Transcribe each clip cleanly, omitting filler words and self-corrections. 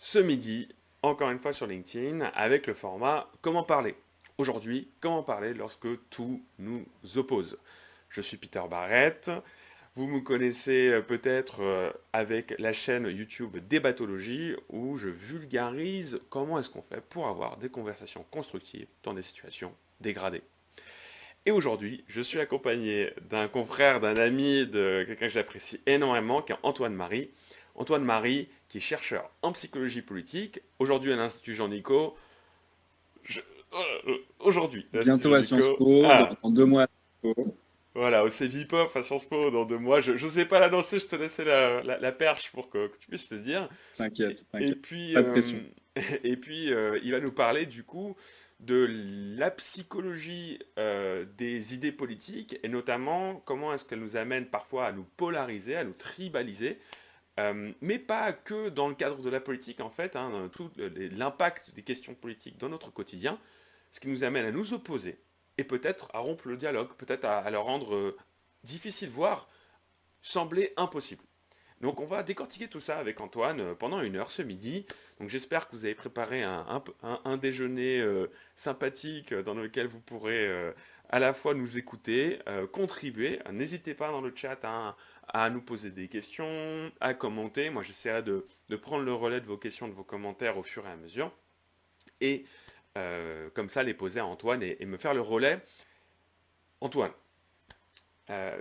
ce midi, encore une fois sur LinkedIn, avec le format Comment parler. Aujourd'hui, comment parler lorsque tout nous oppose. Je suis Peter Barrett. Vous me connaissez peut-être avec la chaîne YouTube Débatologie où je vulgarise comment est-ce qu'on fait pour avoir des conversations constructives dans des situations dégradées. Et aujourd'hui, je suis accompagné d'un confrère, d'un ami, de quelqu'un que j'apprécie énormément, qui est Antoine Marie. Antoine Marie, qui est chercheur en psychologie politique, aujourd'hui à l'Institut Jean-Nico. Je- Aujourd'hui, à l'Institut Bientôt à Sciences Jean-Nico. Po, Ah, dans 2 mois à Sciences Po. voilà, au Cevipof à Sciences Po dans 2 mois. Je n'osais pas l'annoncer, je te laissais la perche pour que tu puisses le dire. T'inquiète, Et t'inquiète. puis, Pas de pression. il va nous parler du coup de la psychologie des idées politiques et notamment comment est-ce qu'elle nous amène parfois à nous polariser, à nous tribaliser, mais pas que dans le cadre de la politique en fait, hein, dans tout l'impact des questions politiques dans notre quotidien, ce qui nous amène à nous opposer et peut-être à rompre le dialogue, peut-être à le rendre difficile, voire sembler impossible. Donc on va décortiquer tout ça avec Antoine pendant 1 heure ce midi. Donc j'espère que vous avez préparé un déjeuner sympathique dans lequel vous pourrez à la fois nous écouter, contribuer. N'hésitez pas dans le chat à nous poser des questions, à commenter. Moi j'essaierai de prendre le relais de vos questions, de vos commentaires au fur et à mesure. Et comme ça les poser à Antoine et me faire le relais. Antoine,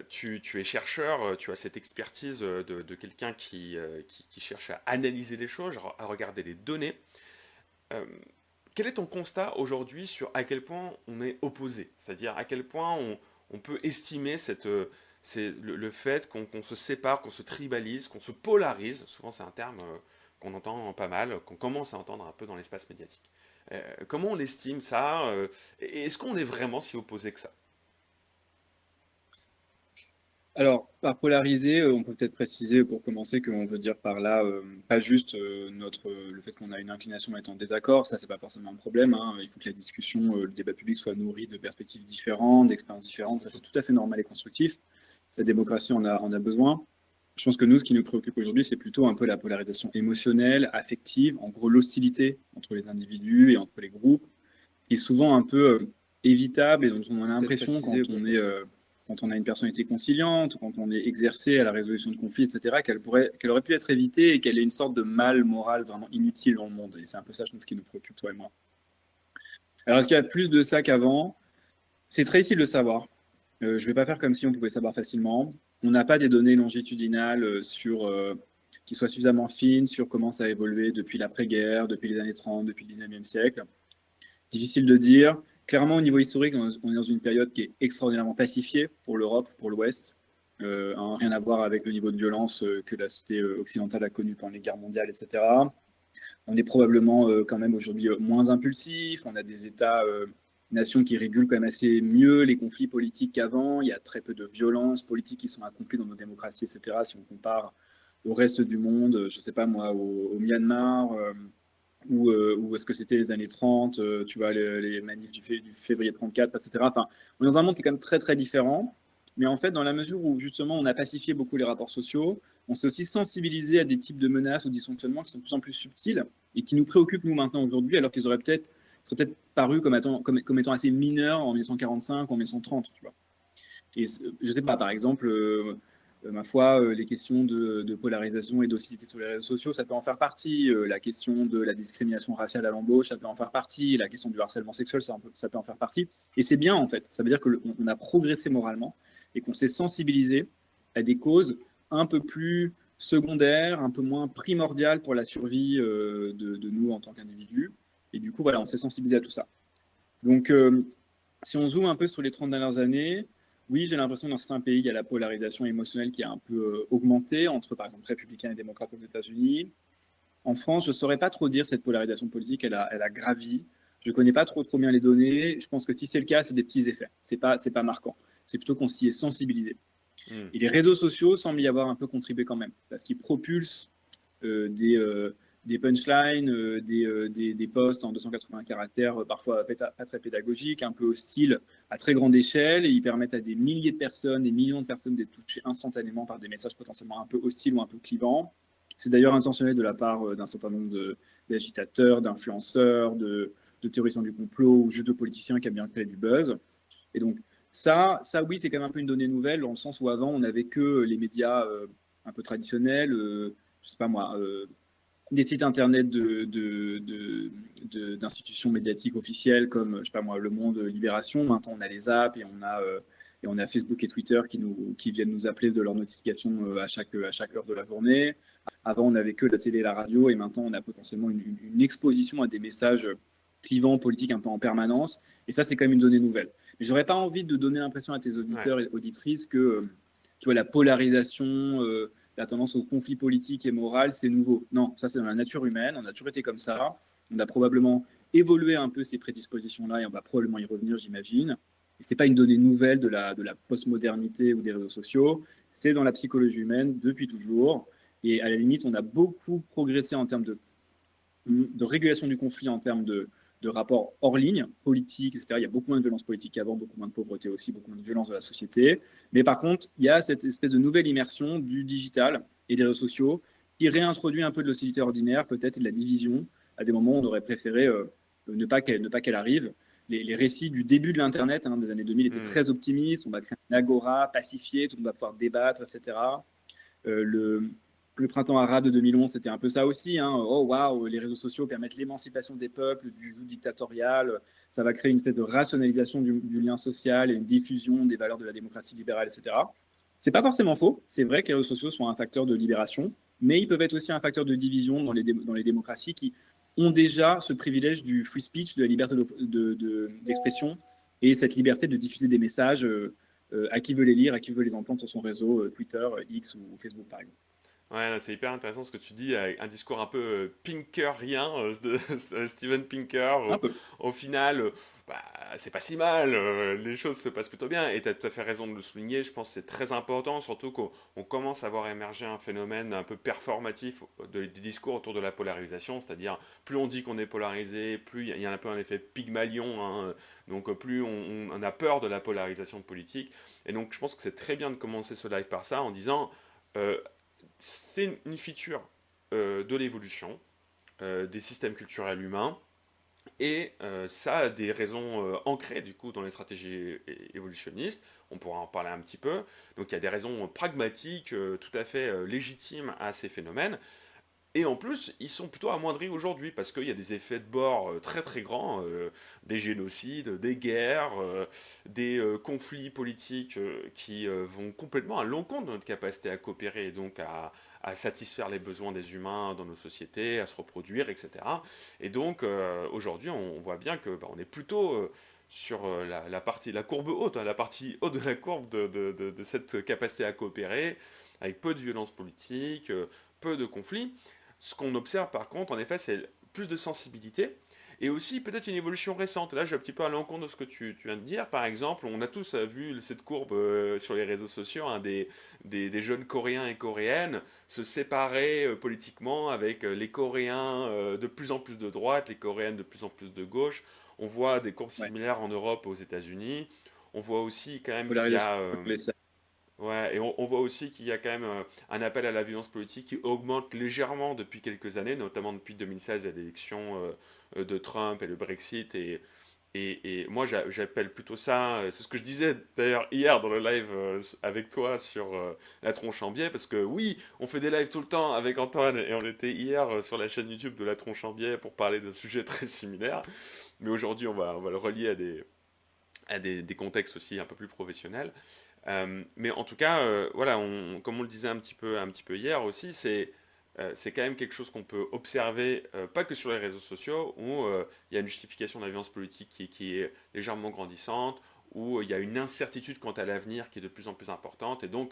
tu es chercheur, tu as cette expertise de quelqu'un qui cherche à analyser les choses, à regarder les données. Euh, Quel est ton constat aujourd'hui sur à quel point on est opposé? C'est-à-dire à quel point on peut estimer le fait qu'on se sépare, qu'on se tribalise, qu'on se polarise. Souvent c'est un terme qu'on entend pas mal, qu'on commence à entendre un peu dans l'espace médiatique. Comment on estime ça et est-ce qu'on est vraiment si opposé que ça? Alors, par polariser, on peut peut-être préciser pour commencer qu'on veut dire par là, pas juste le fait qu'on a une inclination à être en désaccord, ça c'est pas forcément un problème, hein. Il faut que la discussion, le débat public soit nourri de perspectives différentes, d'expériences différentes, ça c'est tout à fait normal et constructif. La démocratie en a besoin. Je pense que nous, ce qui nous préoccupe aujourd'hui, c'est plutôt un peu la polarisation émotionnelle, affective, en gros l'hostilité entre les individus et entre les groupes, qui est souvent un peu évitable et dont on a l'impression quand on a une personnalité conciliante, quand on est exercé à la résolution de conflits, etc., qu'elle aurait pu être évitée et qu'elle est une sorte de mal moral vraiment inutile dans le monde. Et c'est un peu ça, je pense, qui nous préoccupe, toi et moi. Alors, est-ce qu'il y a plus de ça qu'avant? C'est très difficile de savoir. Je ne vais pas faire comme si on pouvait savoir facilement. On n'a pas des données longitudinales qui soient suffisamment fines sur comment ça a évolué depuis l'après-guerre, depuis les années 30, depuis le 19e siècle. Difficile de dire. Clairement, au niveau historique, on est dans une période qui est extraordinairement pacifiée pour l'Europe, pour l'Ouest. Rien à voir avec le niveau de violence que la société occidentale a connu pendant les guerres mondiales, etc. On est probablement quand même aujourd'hui moins impulsif. On a des États, nations qui régulent quand même assez mieux les conflits politiques qu'avant. Il y a très peu de violences politiques qui sont accomplies dans nos démocraties, etc. Si on compare au reste du monde, je ne sais pas moi, au Myanmar, ou est-ce que c'était les années 30, tu vois, les manifs du février 34, etc. Enfin, on est dans un monde qui est quand même très, très différent. Mais en fait, dans la mesure où justement on a pacifié beaucoup les rapports sociaux, on s'est aussi sensibilisé à des types de menaces ou dysfonctionnements qui sont de plus en plus subtils et qui nous préoccupent nous maintenant aujourd'hui, alors qu'ils seraient peut-être parus comme étant assez mineurs en 1945 ou en 1930, tu vois. Et je sais pas, par exemple, ma foi, les questions de polarisation et d'hostilité sur les réseaux sociaux, ça peut en faire partie. La question de la discrimination raciale à l'embauche, ça peut en faire partie. La question du harcèlement sexuel, ça peut en faire partie. Et c'est bien, en fait. Ça veut dire qu'on a progressé moralement et qu'on s'est sensibilisé à des causes un peu plus secondaires, un peu moins primordiales pour la survie de nous en tant qu'individus. Et du coup, voilà, on s'est sensibilisé à tout ça. Donc, si on zoome un peu sur les 30 dernières années, oui, j'ai l'impression que dans certains pays, il y a la polarisation émotionnelle qui a un peu augmenté entre, par exemple, républicains et démocrates aux États-Unis. En France, je ne saurais pas trop dire cette polarisation politique, elle a gravi. Je ne connais pas trop bien les données. Je pense que si c'est le cas, c'est des petits effets. C'est pas marquant. C'est plutôt qu'on s'y est sensibilisé. Hmm. Et les réseaux sociaux semblent y avoir un peu contribué quand même, parce qu'ils propulsent des punchlines, des posts en 280 caractères, parfois pas très pédagogiques, un peu hostiles, à très grande échelle, et ils permettent à des milliers de personnes, des millions de personnes d'être touchées instantanément par des messages potentiellement un peu hostiles ou un peu clivants. C'est d'ailleurs intentionnel de la part d'un certain nombre d'agitateurs, d'influenceurs, de théoriciens du complot ou juste de politiciens qui aiment bien créer du buzz. Et donc, ça oui, c'est quand même un peu une donnée nouvelle, dans le sens où avant, on n'avait que les médias un peu traditionnels, je sais pas moi, des sites internet d'institutions médiatiques officielles comme, je sais pas moi, Le Monde, Libération. Maintenant, on a les apps et on a Facebook et Twitter qui viennent nous appeler de leurs notifications à chaque heure de la journée. Avant, on n'avait que la télé et la radio, et maintenant, on a potentiellement une exposition à des messages clivants politiques un peu en permanence. Et ça, c'est quand même une donnée nouvelle. Mais j'aurais pas envie de donner l'impression à tes Ouais. auditeurs et auditrices que tu vois, la polarisation, la tendance au conflit politique et moral, c'est nouveau. Non, ça c'est dans la nature humaine, on a toujours été comme ça. On a probablement évolué un peu ces prédispositions-là et on va probablement y revenir, j'imagine. Et c'est pas une donnée nouvelle de la postmodernité ou des réseaux sociaux, c'est dans la psychologie humaine depuis toujours. Et à la limite, on a beaucoup progressé en termes de régulation du conflit, en termes de rapports hors ligne, politiques, etc. Il y a beaucoup moins de violence politique qu'avant, beaucoup moins de pauvreté aussi, beaucoup moins de violence de la société. Mais par contre, il y a cette espèce de nouvelle immersion du digital et des réseaux sociaux qui réintroduit un peu de l'hostilité ordinaire, peut-être, et de la division. À des moments, on aurait préféré ne pas qu'elle arrive. Les récits du début de l'Internet, des années 2000, étaient Hmm. très optimistes. On va créer une agora pacifiée, tout le monde va pouvoir débattre, etc. Le printemps arabe de 2011, c'était un peu ça aussi. Oh waouh, les réseaux sociaux permettent l'émancipation des peuples du joug dictatorial. Ça va créer une espèce de rationalisation du lien social et une diffusion des valeurs de la démocratie libérale, etc. C'est pas forcément faux. C'est vrai que les réseaux sociaux sont un facteur de libération, mais ils peuvent être aussi un facteur de division dans les démocraties qui ont déjà ce privilège du free speech, de la liberté d'expression et cette liberté de diffuser des messages à qui veut les lire, à qui veut les entendre sur son réseau Twitter, X ou Facebook, par exemple. Ouais, là, c'est hyper intéressant ce que tu dis, avec un discours un peu pinkerien de Steven Pinker. Un peu. Au final, bah, c'est pas si mal, les choses se passent plutôt bien, et tu as tout à fait raison de le souligner, je pense que c'est très important, surtout qu'on commence à voir émerger un phénomène un peu performatif des discours autour de la polarisation, c'est-à-dire plus on dit qu'on est polarisé, plus il y a un peu un effet Pygmalion, hein, donc plus on a peur de la polarisation politique, et donc je pense que c'est très bien de commencer ce live par ça en disant... euh, c'est une feature de l'évolution des systèmes culturels humains et ça a des raisons ancrées du coup dans les stratégies évolutionnistes. On pourra en parler un petit peu. Donc il y a des raisons pragmatiques tout à fait légitimes à ces phénomènes. Et en plus, ils sont plutôt amoindris aujourd'hui parce qu'il y a des effets de bord très très grands, des génocides, des guerres, des conflits politiques qui vont complètement à l'encontre de notre capacité à coopérer et donc à satisfaire les besoins des humains dans nos sociétés, à se reproduire, etc. Et donc aujourd'hui, on voit bien que on est plutôt sur la courbe haute, hein, la partie haute de la courbe de cette capacité à coopérer, avec peu de violence politique, peu de conflits. Ce qu'on observe par contre, en effet, c'est plus de sensibilité et aussi peut-être une évolution récente. Là, je vais un petit peu à l'encontre de ce que tu viens de dire. Par exemple, on a tous vu cette courbe sur les réseaux sociaux hein, des jeunes Coréens et Coréennes se séparer politiquement avec les Coréens de plus en plus de droite, les Coréennes de plus en plus de gauche. On voit des courbes Ouais. similaires en Europe, aux États-Unis. On voit aussi quand même qu'il y Polarisation a dans les cercles. ouais, et on voit aussi qu'il y a quand même un appel à la violence politique qui augmente légèrement depuis quelques années, notamment depuis 2016 et l'élection de Trump et le Brexit. Et moi, j'appelle plutôt ça, c'est ce que je disais d'ailleurs hier dans le live avec toi sur la tronche en biais, parce que oui, on fait des lives tout le temps avec Antoine, et on était hier sur la chaîne YouTube de la tronche en biais pour parler d'un sujet très similaire. Mais aujourd'hui, on va le relier à des contextes aussi un peu plus professionnels. Mais en tout cas, voilà, comme on le disait un petit peu hier aussi, c'est quand même quelque chose qu'on peut observer, pas que sur les réseaux sociaux, où il y a une justification de la violence politique qui est légèrement grandissante, où il y a une incertitude quant à l'avenir qui est de plus en plus importante, et donc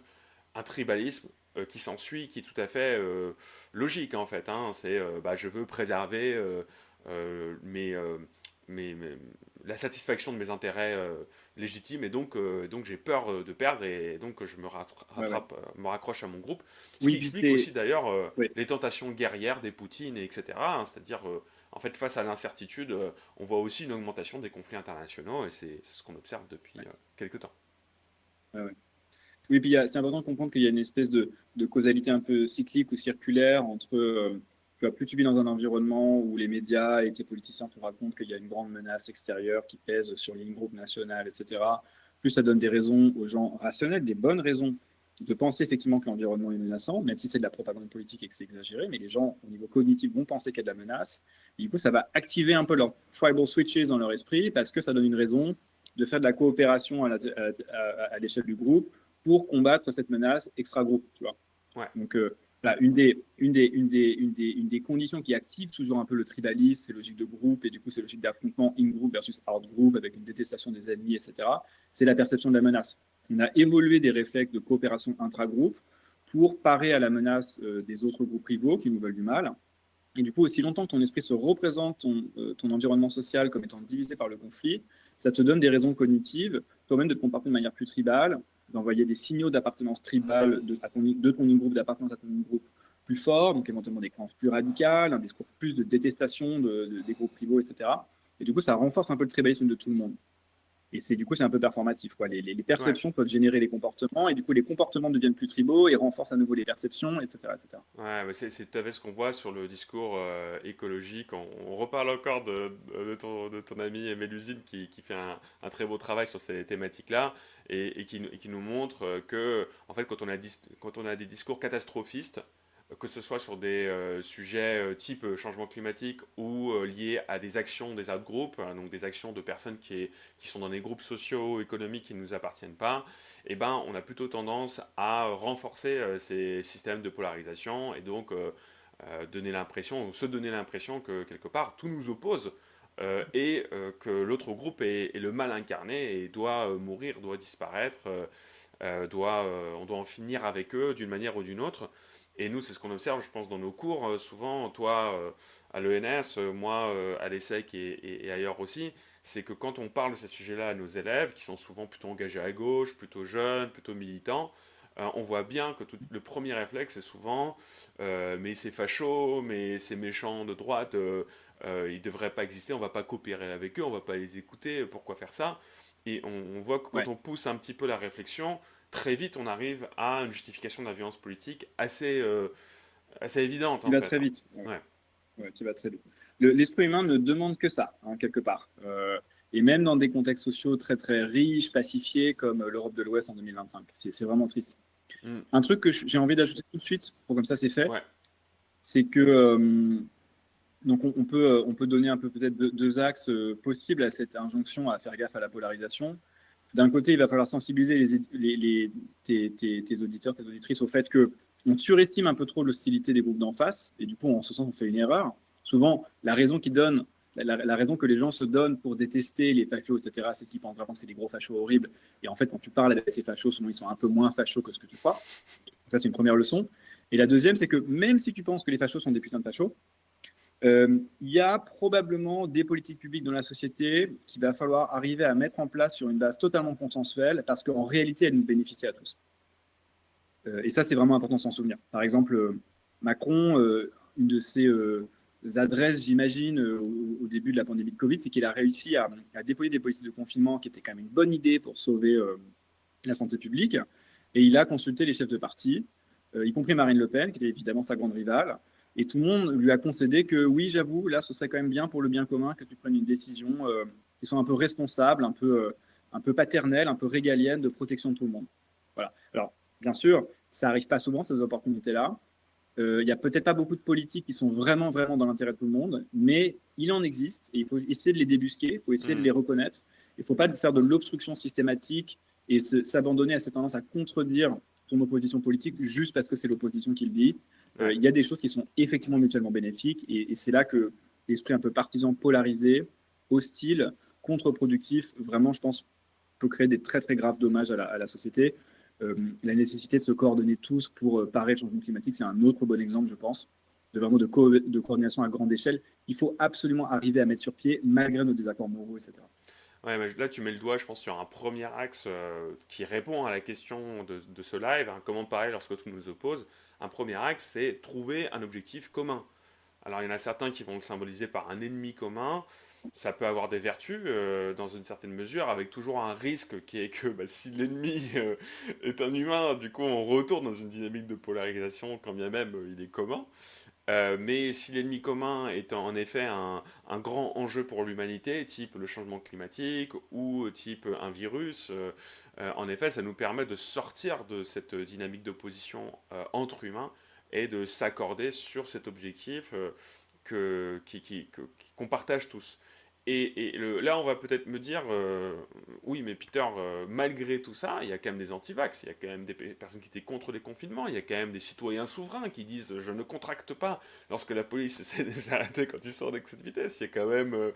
un tribalisme qui s'ensuit, qui est tout à fait logique en fait. Hein. C'est bah, je veux préserver mes, la satisfaction de mes intérêts légitimes et donc j'ai peur de perdre et donc je Ouais, ouais. me raccroche à mon groupe. Ce qui Oui, puis explique aussi d'ailleurs ouais. les tentations guerrières des Poutine, et etc. Hein. C'est-à-dire, en fait, face à l'incertitude, on voit aussi une augmentation des conflits internationaux et c'est ce qu'on observe depuis Ouais, quelques temps. ouais, ouais. Oui, puis c'est important de comprendre qu'il y a une espèce de causalité un peu cyclique ou circulaire entre, tu vois, plus tu vis dans un environnement où les médias et tes politiciens te racontent qu'il y a une grande menace extérieure qui pèse sur les groupes nationales, etc., plus ça donne des raisons aux gens rationnels, des bonnes raisons de penser effectivement que l'environnement est menaçant, même si c'est de la propagande politique et que c'est exagéré, mais les gens, au niveau cognitif, vont penser qu'il y a de la menace. Et du coup, ça va activer un peu leurs tribal switches dans leur esprit parce que ça donne une raison de faire de la coopération à l'échelle du groupe pour combattre cette menace extra-groupe, tu vois. Ouais. Donc, là, une des conditions qui active toujours un peu le tribalisme, c'est logique de groupe, et du coup, c'est logique d'affrontement in-group versus out-group, avec une détestation des ennemis, etc. C'est la perception de la menace. On a évolué des réflexes de coopération intra-groupe pour parer à la menace des autres groupes rivaux qui nous veulent du mal. Et du coup, aussi longtemps que ton esprit se représente ton environnement social comme étant divisé par le conflit, ça te donne des raisons cognitives, toi-même de te comporter de manière plus tribale, d'envoyer des signaux d'appartenance tribale de ton groupe d'appartenance à ton groupe plus fort, donc éventuellement des croyances plus radicales, un discours plus de détestation des groupes rivaux, etc. Et du coup, ça renforce un peu le tribalisme de tout le monde. Et c'est du coup, c'est un peu performatif, quoi. Les Ouais. perceptions peuvent générer les comportements, et du coup, les comportements deviennent plus tribaux et renforcent à nouveau les perceptions, etc., etc. Ouais, mais c'est tout à fait ce qu'on voit sur le discours écologique. On reparle encore de ton ami Mélusine qui fait un très beau travail sur ces thématiques-là et qui nous montre que, en fait, quand on a des discours catastrophistes, que ce soit sur des sujets type changement climatique ou liés à des actions des outgroups, hein, donc des actions de personnes qui sont dans des groupes sociaux, économiques qui ne nous appartiennent pas, eh ben, on a plutôt tendance à renforcer ces systèmes de polarisation et donc se donner l'impression que quelque part tout nous oppose que l'autre groupe est le mal incarné et doit mourir, doit disparaître, on doit en finir avec eux d'une manière ou d'une autre. Et nous, c'est ce qu'on observe, je pense, dans nos cours. Souvent, toi, à l'ENS, moi, à l'ESSEC et ailleurs aussi, c'est que quand on parle de ces sujets-là à nos élèves, qui sont souvent plutôt engagés à gauche, plutôt jeunes, plutôt militants, on voit bien que le premier réflexe c'est souvent mais c'est facho, mais c'est méchant de droite, ils ne devraient pas exister, on ne va pas coopérer avec eux, on ne va pas les écouter, pourquoi faire ça? Et on voit que quand Ouais, on pousse un petit peu la réflexion, très vite on arrive à une justification de la violence politique assez évidente qui en va fait, très hein. vite. Ouais. Ouais. Ouais, qui va très vite. L'esprit humain ne demande que ça, hein, quelque part. Et même dans des contextes sociaux très très riches, pacifiés, comme l'Europe de l'Ouest en 2025. C'est vraiment triste. Mm. Un truc que j'ai envie d'ajouter tout de suite, pour comme ça c'est fait, Ouais. c'est que donc on peut donner un peu peut-être deux axes possibles à cette injonction à faire gaffe à la polarisation. D'un côté, il va falloir sensibiliser tes auditeurs, tes auditrices au fait que on surestime un peu trop l'hostilité des groupes d'en face, et du coup, en ce sens, on fait une erreur. Souvent, la raison la raison que les gens se donnent pour détester les fachos, etc., c'est qu'ils pensent vraiment que c'est des gros fachos horribles. Et en fait, quand tu parles avec ces fachos, souvent, ils sont un peu moins fachos que ce que tu crois. Ça, c'est une première leçon. Et la deuxième, c'est que même si tu penses que les fachos sont des putains de fachos, il y a probablement des politiques publiques dans la société qu'il va falloir arriver à mettre en place sur une base totalement consensuelle parce qu'en réalité, elles nous bénéficient à tous. Et ça, c'est vraiment important de s'en souvenir. Par exemple, Macron, une de ses adresses, j'imagine, au début de la pandémie de Covid, c'est qu'il a réussi à déployer des politiques de confinement qui étaient quand même une bonne idée pour sauver la santé publique. Et il a consulté les chefs de parti, y compris Marine Le Pen, qui était évidemment sa grande rivale. Et tout le monde lui a concédé que oui, j'avoue, là, ce serait quand même bien pour le bien commun que tu prennes une décision qui soit un peu responsable, un peu paternelle, un peu régalienne de protection de tout le monde. Voilà. Alors, bien sûr, ça n'arrive pas souvent, ces opportunités-là. Il n'y a peut-être pas beaucoup de politiques qui sont vraiment, vraiment dans l'intérêt de tout le monde, mais il en existe et il faut essayer de les débusquer, il faut essayer de Mm. les reconnaître. Il ne faut pas faire de l'obstruction systématique et s'abandonner à cette tendance à contredire ton opposition politique juste parce que c'est l'opposition qui le dit. Ouais. Il y a des choses qui sont effectivement mutuellement bénéfiques et c'est là que l'esprit un peu partisan, polarisé, hostile, contre-productif, vraiment, je pense, peut créer des très, très graves dommages à la société. La nécessité de se coordonner tous pour parer au changement climatique, c'est un autre bon exemple, je pense, de coordination à grande échelle. Il faut absolument arriver à mettre sur pied, malgré nos désaccords moraux, etc. Ouais, mais là tu mets le doigt, je pense, sur un premier axe qui répond à la question de ce live, hein, comment parler lorsque tout nous oppose. Un premier axe, c'est trouver un objectif commun. Alors il y en a certains qui vont le symboliser par un ennemi commun. Ça peut avoir des vertus dans une certaine mesure, avec toujours un risque qui est que bah, si l'ennemi est un humain, du coup on retourne dans une dynamique de polarisation quand bien même il est commun. Mais si l'ennemi commun est en effet un grand enjeu pour l'humanité, type le changement climatique ou type un virus, en effet, ça nous permet de sortir de cette dynamique d'opposition entre humains et de s'accorder sur cet objectif qu'on partage tous. Là, on va peut-être me dire, oui, mais Peter, malgré tout ça, il y a quand même des antivax, il y a quand même des personnes qui étaient contre les confinements, il y a quand même des citoyens souverains qui disent je ne contracte pas lorsque la police essaie de les arrêter quand ils sortent d'excès de vitesse. Il y a quand même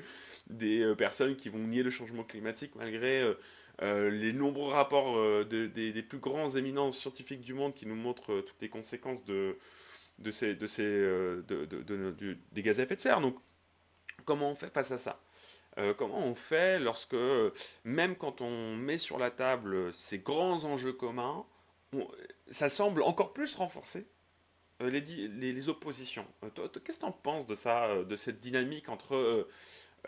des personnes qui vont nier le changement climatique malgré les nombreux rapports des plus grands éminences scientifiques du monde qui nous montrent toutes les conséquences des gaz à effet de serre. Donc, comment on fait face à ça? Comment on fait lorsque, même quand on met sur la table ces grands enjeux communs, on- ça semble encore plus renforcer les oppositions. Qu'est-ce que tu en penses de ça, de cette dynamique entre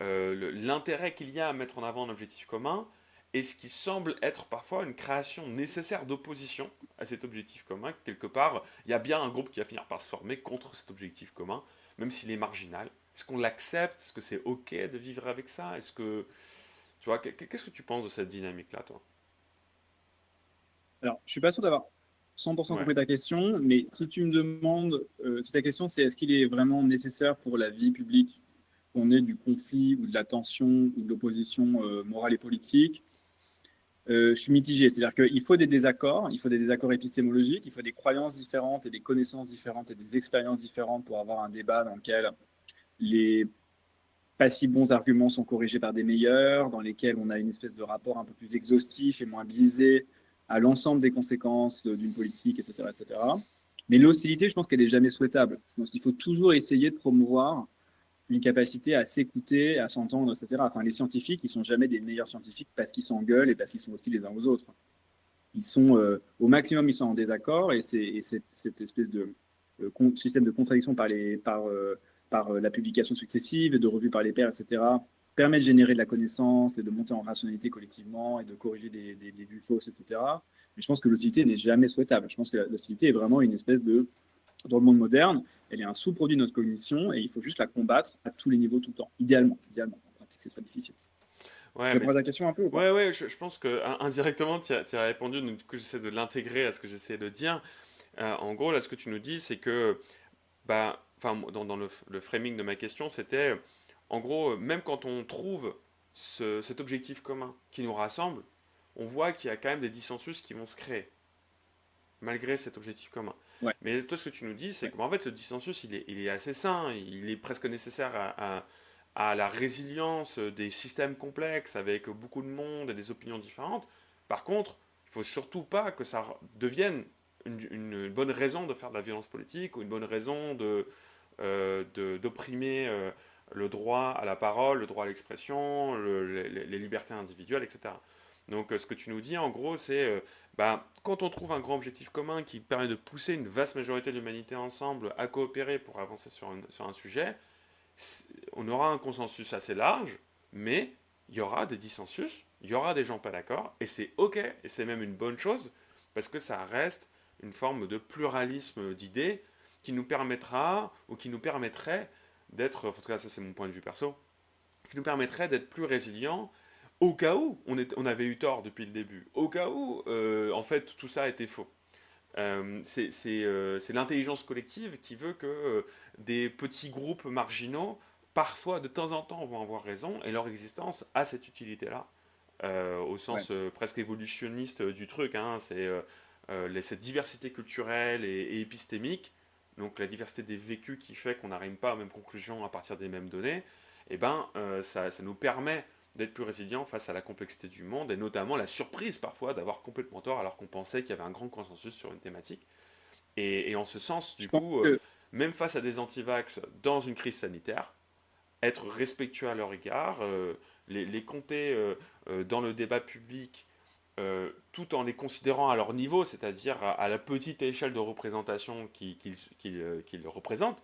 l'intérêt qu'il y a à mettre en avant un objectif commun et ce qui semble être parfois une création nécessaire d'opposition à cet objectif commun? Quelque part, il y a bien un groupe qui va finir par se former contre cet objectif commun, même s'il est marginal. Est-ce qu'on l'accepte? Est-ce que c'est OK de vivre avec ça? Est-ce que, tu vois, qu'est-ce que tu penses de cette dynamique-là, toi? Alors, je suis pas sûr d'avoir 100% Ouais. compris ta question, mais si tu me demandes, si ta question c'est est-ce qu'il est vraiment nécessaire pour la vie publique qu'on ait du conflit ou de la tension ou de l'opposition morale et politique, je suis mitigé. C'est-à-dire qu'il faut il faut des désaccords épistémologiques, il faut des croyances différentes et des connaissances différentes et des expériences différentes pour avoir un débat dans lequel les pas si bons arguments sont corrigés par des meilleurs, dans lesquels on a une espèce de rapport un peu plus exhaustif et moins biaisé à l'ensemble des conséquences d'une politique, etc., etc. Mais l'hostilité, je pense qu'elle n'est jamais souhaitable. Je pense qu'il faut toujours essayer de promouvoir une capacité à s'écouter, à s'entendre, etc. Enfin, les scientifiques, ils sont jamais des meilleurs scientifiques parce qu'ils s'engueulent et parce qu'ils sont hostiles les uns aux autres. Ils sont, au maximum, ils sont en désaccord et cette espèce de système de contradiction par la publication successive, de revues par les pairs, etc., permet de générer de la connaissance et de monter en rationalité collectivement et de corriger des vues fausses, etc. Mais je pense que l'hostilité n'est jamais souhaitable. Je pense que l'hostilité est vraiment une espèce de, dans le monde moderne, elle est un sous-produit de notre cognition et il faut juste la combattre à tous les niveaux tout le temps. Idéalement, idéalement. En pratique, ce serait difficile. Ouais, Je mais réponds à ta question un peu ou pas? ouais, ouais, je pense que indirectement, tu as répondu, donc du coup, j'essaie de l'intégrer à ce que j'essaie de dire. En gros, là, ce que tu nous dis, c'est que, bah, enfin, dans le framing de ma question, c'était, en gros, même quand on trouve cet objectif commun qui nous rassemble, on voit qu'il y a quand même des dissensus qui vont se créer, malgré cet objectif commun. Ouais, Mais toi, ce que tu nous dis, c'est ouais. que, bah, en fait, ce dissensus, il est assez sain, il est presque nécessaire à la résilience des systèmes complexes avec beaucoup de monde et des opinions différentes. Par contre, il ne faut surtout pas que ça devienne une bonne raison de faire de la violence politique ou une bonne raison d'opprimer le droit à la parole, le droit à l'expression, les libertés individuelles, etc. Donc ce que tu nous dis en gros c'est bah, quand on trouve un grand objectif commun qui permet de pousser une vaste majorité de l'humanité ensemble à coopérer pour avancer sur un sujet, on aura un consensus assez large, mais il y aura des dissensus, il y aura des gens pas d'accord, et c'est ok, et c'est même une bonne chose, parce que ça reste une forme de pluralisme d'idées qui nous permettra, ou qui nous permettrait d'être, en tout cas ça c'est mon point de vue perso, qui nous permettrait d'être plus résilients au cas où on avait eu tort depuis le début, au cas où en fait tout ça était faux. C'est l'intelligence collective qui veut que des petits groupes marginaux, parfois de temps en temps, vont avoir raison et leur existence a cette utilité-là, au Ouais. sens presque évolutionniste du truc. Hein, cette diversité culturelle et épistémique, donc la diversité des vécus qui fait qu'on n'arrive pas aux mêmes conclusions à partir des mêmes données, et ben, ça nous permet d'être plus résilient face à la complexité du monde et notamment la surprise parfois d'avoir complètement tort alors qu'on pensait qu'il y avait un grand consensus sur une thématique. Et en ce sens, Je du pense coup, que même face à des antivax dans une crise sanitaire, être respectueux à leur égard, les compter dans le débat public tout en les considérant à leur niveau, c'est-à-dire à la petite échelle de représentation qu'ils représentent,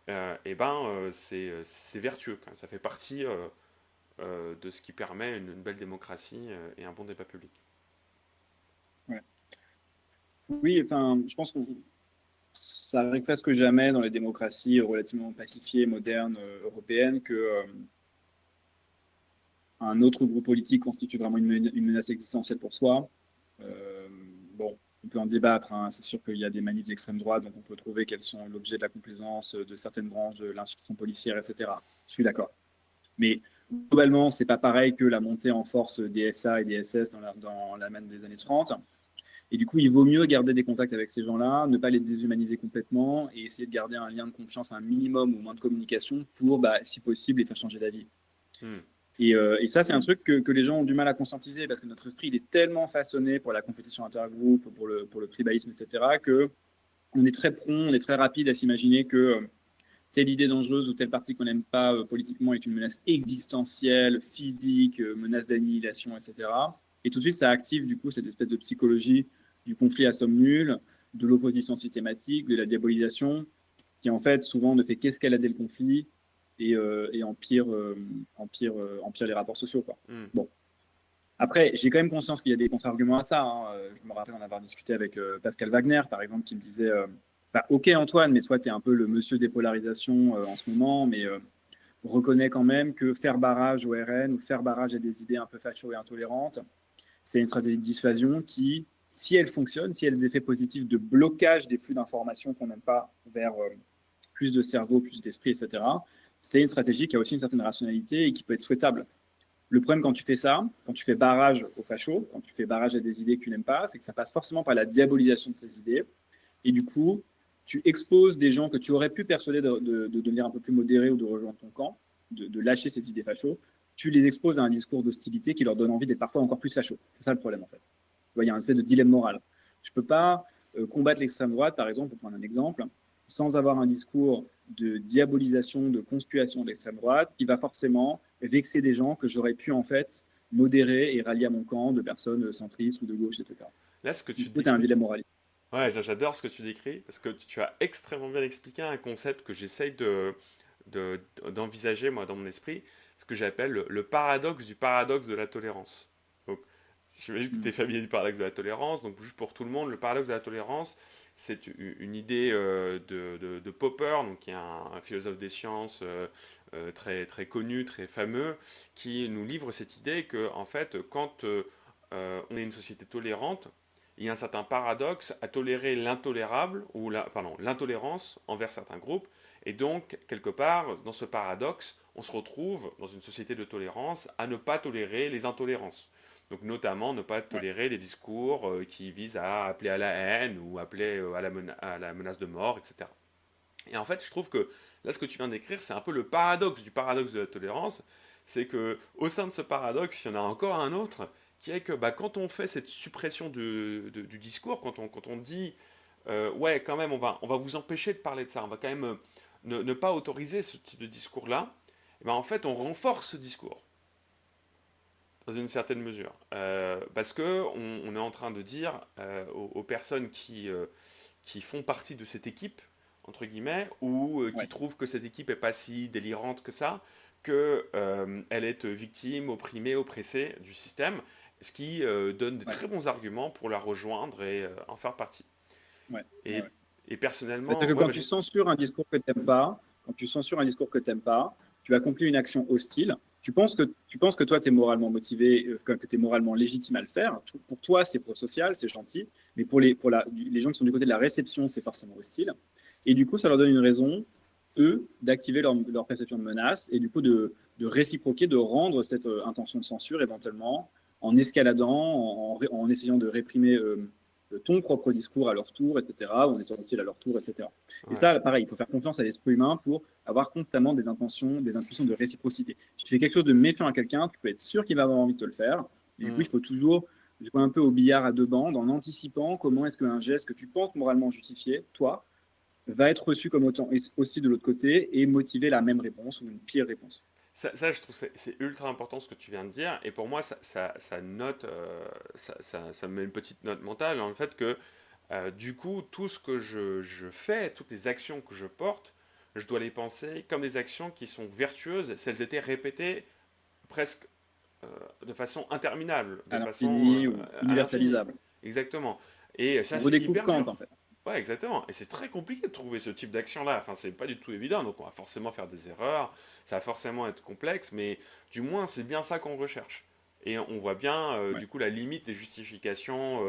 c'est vertueux, quand même. Ça fait partie de ce qui permet une belle démocratie et un bon débat public. Ouais. Oui, enfin, je pense que ça arrive presque jamais dans les démocraties relativement pacifiées, modernes, européennes, que un autre groupe politique constitue vraiment une menace existentielle pour soi. Euh, bon, on peut en débattre, hein. C'est sûr qu'il y a des manifs d'extrême droite, donc on peut trouver qu'elles sont l'objet de la complaisance de certaines branches de l'institution policière, etc. Je suis d'accord. Mais globalement, c'est pas pareil que la montée en force des SA et des SS dans la manne des années 30. Et du coup, il vaut mieux garder des contacts avec ces gens-là, ne pas les déshumaniser complètement et essayer de garder un lien de confiance, un minimum ou moins de communication pour, bah, si possible, les faire changer d'avis. Hmm. Et ça, c'est un truc que les gens ont du mal à conscientiser parce que notre esprit, il est tellement façonné pour la compétition intergroupe, pour le tribalisme, etc., que on est très prompt, on est très rapide à s'imaginer que telle idée dangereuse ou tel parti qu'on n'aime pas politiquement est une menace existentielle, physique, menace d'annihilation, etc. Et tout de suite, ça active du coup cette espèce de psychologie du conflit à somme nulle, de l'opposition systématique, de la diabolisation, qui en fait souvent ne fait qu'escalader le conflit et empire les rapports sociaux, quoi. Hmm. Bon. Après, j'ai quand même conscience qu'il y a des contre-arguments à ça, hein. Je me rappelle en avoir discuté avec Pascal Wagner, par exemple, qui me disait bah, ok Antoine, mais toi, tu es un peu le monsieur des polarisations en ce moment, mais reconnais quand même que faire barrage au RN ou faire barrage à des idées un peu facho et intolérantes, c'est une stratégie de dissuasion qui, si elle fonctionne, si elle a des effets positifs de blocage des flux d'informations qu'on n'aime pas vers plus de cerveau, plus d'esprit, etc., c'est une stratégie qui a aussi une certaine rationalité et qui peut être souhaitable. Le problème quand tu fais ça, quand tu fais barrage aux fachos, quand tu fais barrage à des idées que tu n'aimes pas, c'est que ça passe forcément par la diabolisation de ces idées. Et du coup, tu exposes des gens que tu aurais pu persuader de devenir un peu plus modérés ou de rejoindre ton camp, de lâcher ces idées fachos. Tu les exposes à un discours d'hostilité qui leur donne envie d'être parfois encore plus fachos. C'est ça le problème en fait. Il y a un espèce de dilemme moral. Je ne peux pas combattre l'extrême droite, par exemple, pour prendre un exemple, sans avoir un discours de diabolisation, de conspuation de l'extrême droite, qui va forcément vexer des gens que j'aurais pu en fait modérer et rallier à mon camp de personnes centristes ou de gauche, etc. Là, ce que Du tu coup, tu as un décris, dilemme moral. ouais, j'adore ce que tu décris, parce que tu as extrêmement bien expliqué un concept que j'essaye d'envisager, moi, dans mon esprit, ce que j'appelle le paradoxe du paradoxe de la tolérance. Donc, j'imagine que tu es Mm. familier du paradoxe de la tolérance, donc juste pour tout le monde, le paradoxe de la tolérance, c'est une idée de Popper, donc qui est un philosophe des sciences très, très connu, très fameux, qui nous livre cette idée que, en fait, quand on est une société tolérante, il y a un certain paradoxe à tolérer l'intolérable, ou l'intolérance envers certains groupes, et donc, quelque part, dans ce paradoxe, on se retrouve dans une société de tolérance à ne pas tolérer les intolérances. Donc notamment ne pas Ouais. tolérer les discours qui visent à appeler à la haine ou appeler à la menace de mort, etc. Et en fait, je trouve que là, ce que tu viens d'écrire, c'est un peu le paradoxe du paradoxe de la tolérance. C'est que au sein de ce paradoxe, il y en a encore un autre, qui est que bah, quand on fait cette suppression du discours, quand on dit ouais, quand même, on va vous empêcher de parler de ça, on va quand même ne pas autoriser ce type de discours-là, et ben, en fait, on renforce ce discours dans une certaine mesure. Parce que on est en train de dire aux personnes qui font partie de cette équipe, entre guillemets, ou qui Ouais. trouvent que cette équipe est pas si délirante que ça, que elle est victime, opprimée, oppressée du système, ce qui donne de Ouais. très bons arguments pour la rejoindre et en faire partie. Ouais. Ouais. Et, Ouais. et Parce personnellement, que ouais, quand tu vas-y. censures un discours que tu n'aimes pas, quand tu censures un discours que tu n'aimes pas, tu accomplis une action hostile. Tu penses que toi, tu es moralement motivé, que tu es moralement légitime à le faire. Pour toi, c'est pro-social, c'est gentil. Mais les gens qui sont du côté de la réception, c'est forcément hostile. Et du coup, ça leur donne une raison, eux, d'activer leur perception de menace et du coup de réciproquer, de rendre cette intention de censure éventuellement en escaladant, en essayant de réprimer ton propre discours à leur tour, etc., ou en étant hostile à leur tour, etc. Et Ouais. ça, pareil, il faut faire confiance à l'esprit humain pour avoir constamment des intentions, des intuitions de réciprocité. Si tu fais quelque chose de méfiant à quelqu'un, tu peux être sûr qu'il va avoir envie de te le faire. Et du coup, Hmm. il faut toujours jouer un peu au billard à deux bandes en anticipant comment est-ce qu'un geste que tu penses moralement justifié, toi, va être reçu comme autant aussi de l'autre côté et motiver la même réponse ou une pire réponse. Je trouve que c'est ultra important ce que tu viens de dire. Et pour moi, ça note, ça me met une petite note mentale en le fait que, du coup, tout ce que je fais, toutes les actions que je porte, je dois les penser comme des actions qui sont vertueuses si elles étaient répétées presque euh, de façon interminable, de À façon l'infini ou à l'infini. universalisable. Exactement. Et ça, On c'est redécouvre hyper Kant, en dur. fait. Ouais, exactement. Et c'est très compliqué de trouver ce type d'action-là. Enfin, c'est pas du tout évident, donc on va forcément faire des erreurs, ça va forcément être complexe, mais du moins, c'est bien ça qu'on recherche. Et on voit bien, Ouais, du coup, la limite des justifications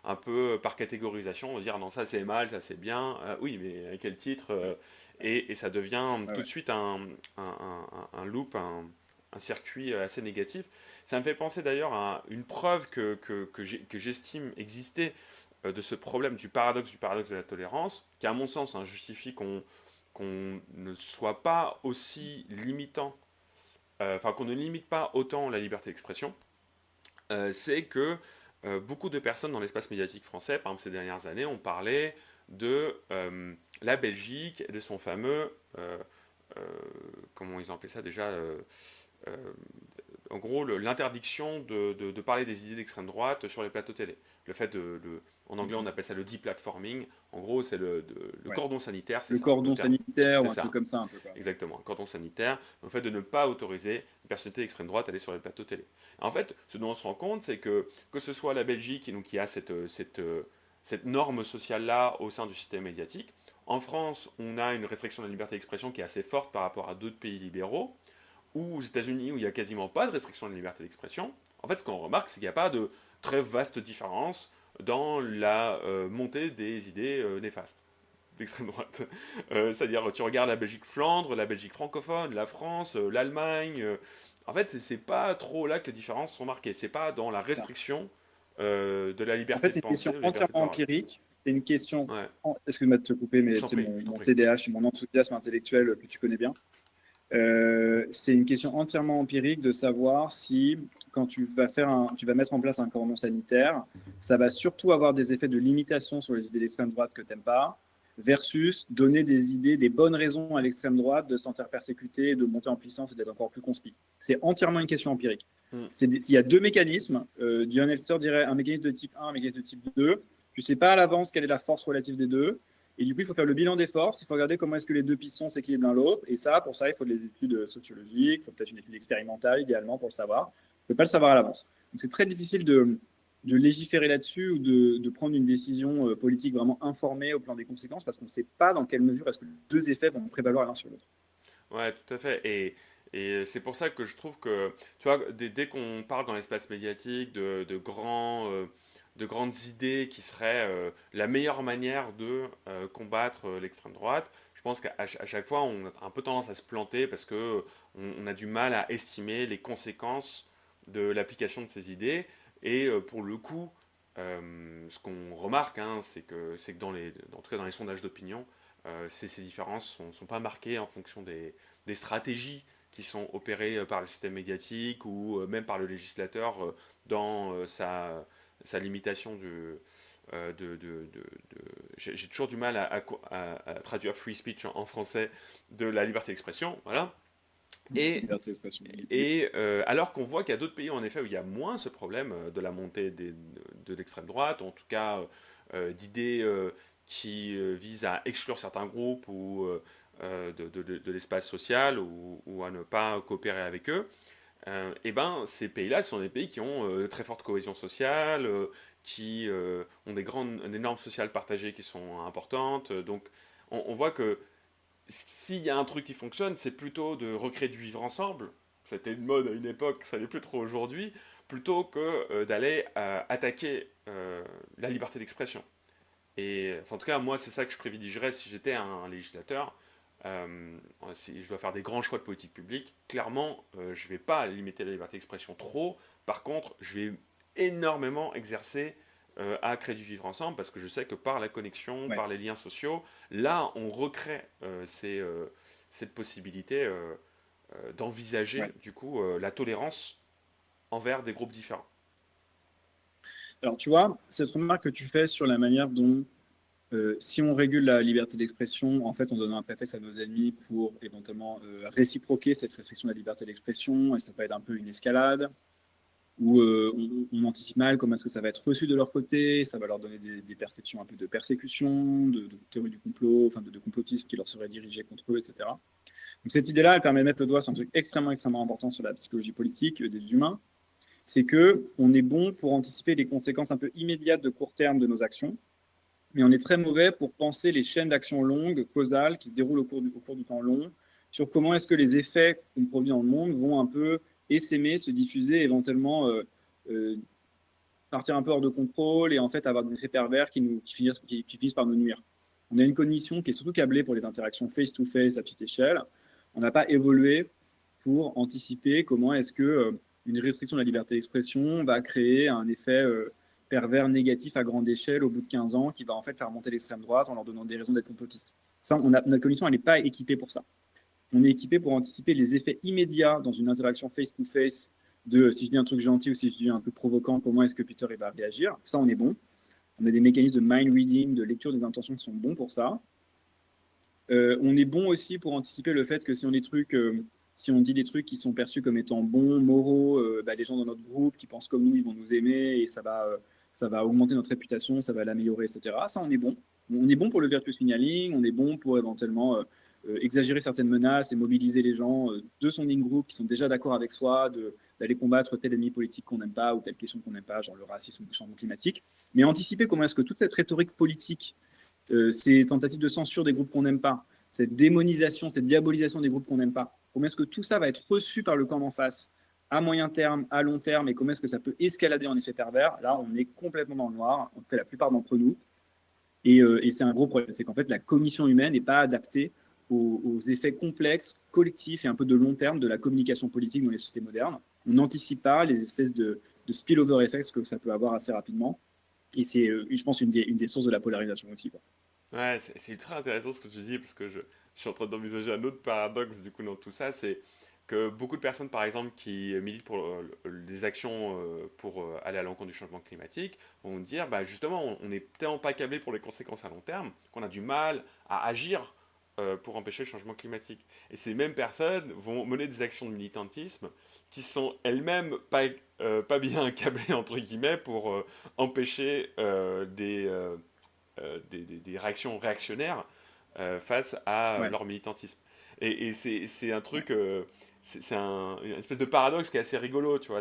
un peu par catégorisation, de dire non, ça c'est mal, ça c'est bien. Oui, mais à quel titre et ça devient ouais, tout de ouais. suite un loop, un circuit assez négatif. Ça me fait penser d'ailleurs à une preuve que j'estime exister de ce problème du paradoxe de la tolérance, qui à mon sens justifie qu'on ne soit pas aussi limitant, enfin qu'on ne limite pas autant la liberté d'expression, c'est que beaucoup de personnes dans l'espace médiatique français, par exemple ces dernières années, ont parlé de la Belgique et de son fameux, euh, comment ils ont appelé ça déjà, euh, en gros l'interdiction de parler des idées d'extrême droite sur les plateaux télé. Le fait en anglais on Mhm. appelle ça le deplatforming, en gros c'est le Ouais. cordon sanitaire, c'est Le ça, le cordon terme. sanitaire C'est ou un truc ça, comme ça, un peu, quoi. exactement, un cordon sanitaire, le fait de ne pas autoriser les personnalités d'extrême droite à aller sur les plateaux télé. En fait, ce dont on se rend compte, c'est que ce soit la Belgique, donc, qui a cette norme sociale-là au sein du système médiatique, en France, on a une restriction de la liberté d'expression qui est assez forte par rapport à d'autres pays libéraux, ou aux États-Unis où il n'y a quasiment pas de restriction de la liberté d'expression. En fait, ce qu'on remarque, c'est qu'il n'y a pas de très vaste différence dans la montée des idées néfastes d'extrême droite. C'est-à-dire, tu regardes la Belgique Flandre, la Belgique francophone, la France, l'Allemagne. En fait, c'est pas trop là que les différences sont marquées. C'est pas dans la Ça. restriction de la En fait, liberté de c'est une penser question ou de la liberté de entièrement parole. empirique. C'est une question. Ouais, Excuse-moi de te couper, je mais t'en c'est prie, je t'en mon prie. TDAH et mon enthousiasme intellectuel que tu connais bien. C'est une question entièrement empirique de savoir si, quand tu vas mettre en place un cordon sanitaire, ça va surtout avoir des effets de limitation sur les idées d'extrême droite que tu n'aimes pas, versus donner des idées, des bonnes raisons à l'extrême droite de se sentir persécuté, de monter en puissance et d'être encore plus conspi. C'est entièrement une question empirique. Mm. Il y a deux mécanismes. Dion Elster dirait un mécanisme de type 1, un mécanisme de type 2. Tu ne sais pas à l'avance quelle est la force relative des deux. Et du coup, il faut faire le bilan des forces, il faut regarder comment est-ce que les deux pistons s'équilibrent l'un l'autre. Et ça, pour ça, il faut des études sociologiques, il faut peut-être une étude expérimentale, idéalement, pour le savoir. On ne peut pas le savoir à l'avance. Donc, c'est très difficile de légiférer là-dessus ou de prendre une décision politique vraiment informée au plan des conséquences parce qu'on ne sait pas dans quelle mesure est-ce que les deux effets vont prévaloir l'un sur l'autre. Ouais, tout à fait. Et c'est pour ça que je trouve que, tu vois, dès qu'on parle dans l'espace médiatique de grandes idées qui seraient la meilleure manière de combattre l'extrême droite, je pense qu'à chaque fois, on a un peu tendance à se planter parce que on a du mal à estimer les conséquences de l'application de ces idées. Et pour le coup, ce qu'on remarque, hein, c'est que en tout cas dans les sondages d'opinion, ces différences ne sont pas marquées en fonction des stratégies qui sont opérées par le système médiatique ou même par le législateur dans sa limitation j'ai toujours du mal à traduire free speech en français de la liberté d'expression, voilà. Et, Liberté d'expression. alors qu'on voit qu'il y a d'autres pays en effet où il y a moins ce problème de la montée de l'extrême droite, en tout cas d'idées qui visent à exclure certains groupes ou de l'espace social ou à ne pas coopérer avec eux, et ben ces pays-là sont des pays qui ont très forte cohésion sociale, qui ont des normes sociales partagées qui sont importantes. Donc on voit que s'il y a un truc qui fonctionne, c'est plutôt de recréer du vivre ensemble. C'était une mode à une époque, ça n'est plus trop aujourd'hui, plutôt que d'aller attaquer la liberté d'expression. Et enfin, en tout cas, moi, c'est ça que je privilégierais si j'étais un législateur. Si je dois faire des grands choix de politique publique, clairement, je ne vais pas limiter la liberté d'expression trop. Par contre, je vais énormément exercer à créer du vivre ensemble parce que je sais que par la connexion, Ouais. par les liens sociaux, là, on recrée cette possibilité d'envisager Ouais. du coup la tolérance envers des groupes différents. Alors, tu vois, cette remarque que tu fais sur la manière dont si on régule la liberté d'expression, en fait, on donne un prétexte à nos ennemis pour éventuellement réciproquer cette restriction de la liberté d'expression, et ça peut être un peu une escalade. où on anticipe mal comment est-ce que ça va être reçu de leur côté, ça va leur donner des perceptions un peu de persécution, de théorie du complot, enfin de complotisme qui leur serait dirigé contre eux, etc. Donc cette idée-là, elle permet de mettre le doigt sur un truc extrêmement, extrêmement important sur la psychologie politique des humains, c'est que on est bon pour anticiper les conséquences un peu immédiates de court terme de nos actions, mais on est très mauvais pour penser les chaînes d'action longues, causales, qui se déroulent au cours du temps long, sur comment est-ce que les effets qu'on produit dans le monde vont un peu essaimer, se diffuser, éventuellement euh, partir un peu hors de contrôle et en fait avoir des effets pervers qui finissent par nous nuire. On a une cognition qui est surtout câblée pour les interactions face-to-face à petite échelle. On n'a pas évolué pour anticiper comment est-ce que une restriction de la liberté d'expression va créer un effet pervers négatif à grande échelle au bout de 15 ans qui va en fait faire monter l'extrême droite en leur donnant des raisons d'être complotistes. Ça, notre cognition, elle n'est pas équipée pour ça. On est équipé pour anticiper les effets immédiats dans une interaction face-to-face de si je dis un truc gentil ou si je dis un peu provoquant, comment est-ce que Peter il va réagir. Ça, on est bon. On a des mécanismes de mind reading, de lecture des intentions qui sont bons pour ça. On est bon aussi pour anticiper le fait que si on dit des trucs qui sont perçus comme étant bons, moraux, les gens dans notre groupe qui pensent comme nous, ils vont nous aimer et ça va augmenter notre réputation, ça va l'améliorer, etc. Ça, on est bon. On est bon pour le virtue signaling, on est bon pour éventuellement exagérer certaines menaces et mobiliser les gens de son in-group qui sont déjà d'accord avec soi, d'aller combattre tel ennemi politique qu'on n'aime pas ou telle question qu'on n'aime pas, genre le racisme ou le changement climatique. Mais anticiper comment est-ce que toute cette rhétorique politique, ces tentatives de censure des groupes qu'on n'aime pas, cette démonisation, cette diabolisation des groupes qu'on n'aime pas, comment est-ce que tout ça va être reçu par le camp d'en face à moyen terme, à long terme, et comment est-ce que ça peut escalader en effet pervers. Là, on est complètement dans le noir, en tout cas la plupart d'entre nous, et c'est un gros problème, c'est qu'en fait la cognition humaine n'est pas adaptée aux effets complexes, collectifs et un peu de long terme de la communication politique dans les sociétés modernes. On n'anticipe pas les espèces de spillover effects que ça peut avoir assez rapidement, et c'est, je pense, une des sources de la polarisation aussi, quoi. Ouais, c'est ultra intéressant ce que tu dis parce que je suis en train d'envisager un autre paradoxe du coup dans tout ça, c'est que beaucoup de personnes par exemple qui militent pour des actions pour aller à l'encontre du changement climatique vont dire bah justement on n'est tellement pas câblé pour les conséquences à long terme qu'on a du mal à agir pour empêcher le changement climatique. Et ces mêmes personnes vont mener des actions de militantisme qui sont elles-mêmes pas bien câblées entre guillemets pour empêcher des réactions réactionnaires face à Ouais. leur militantisme. Et c'est un truc, une espèce de paradoxe qui est assez rigolo, tu vois.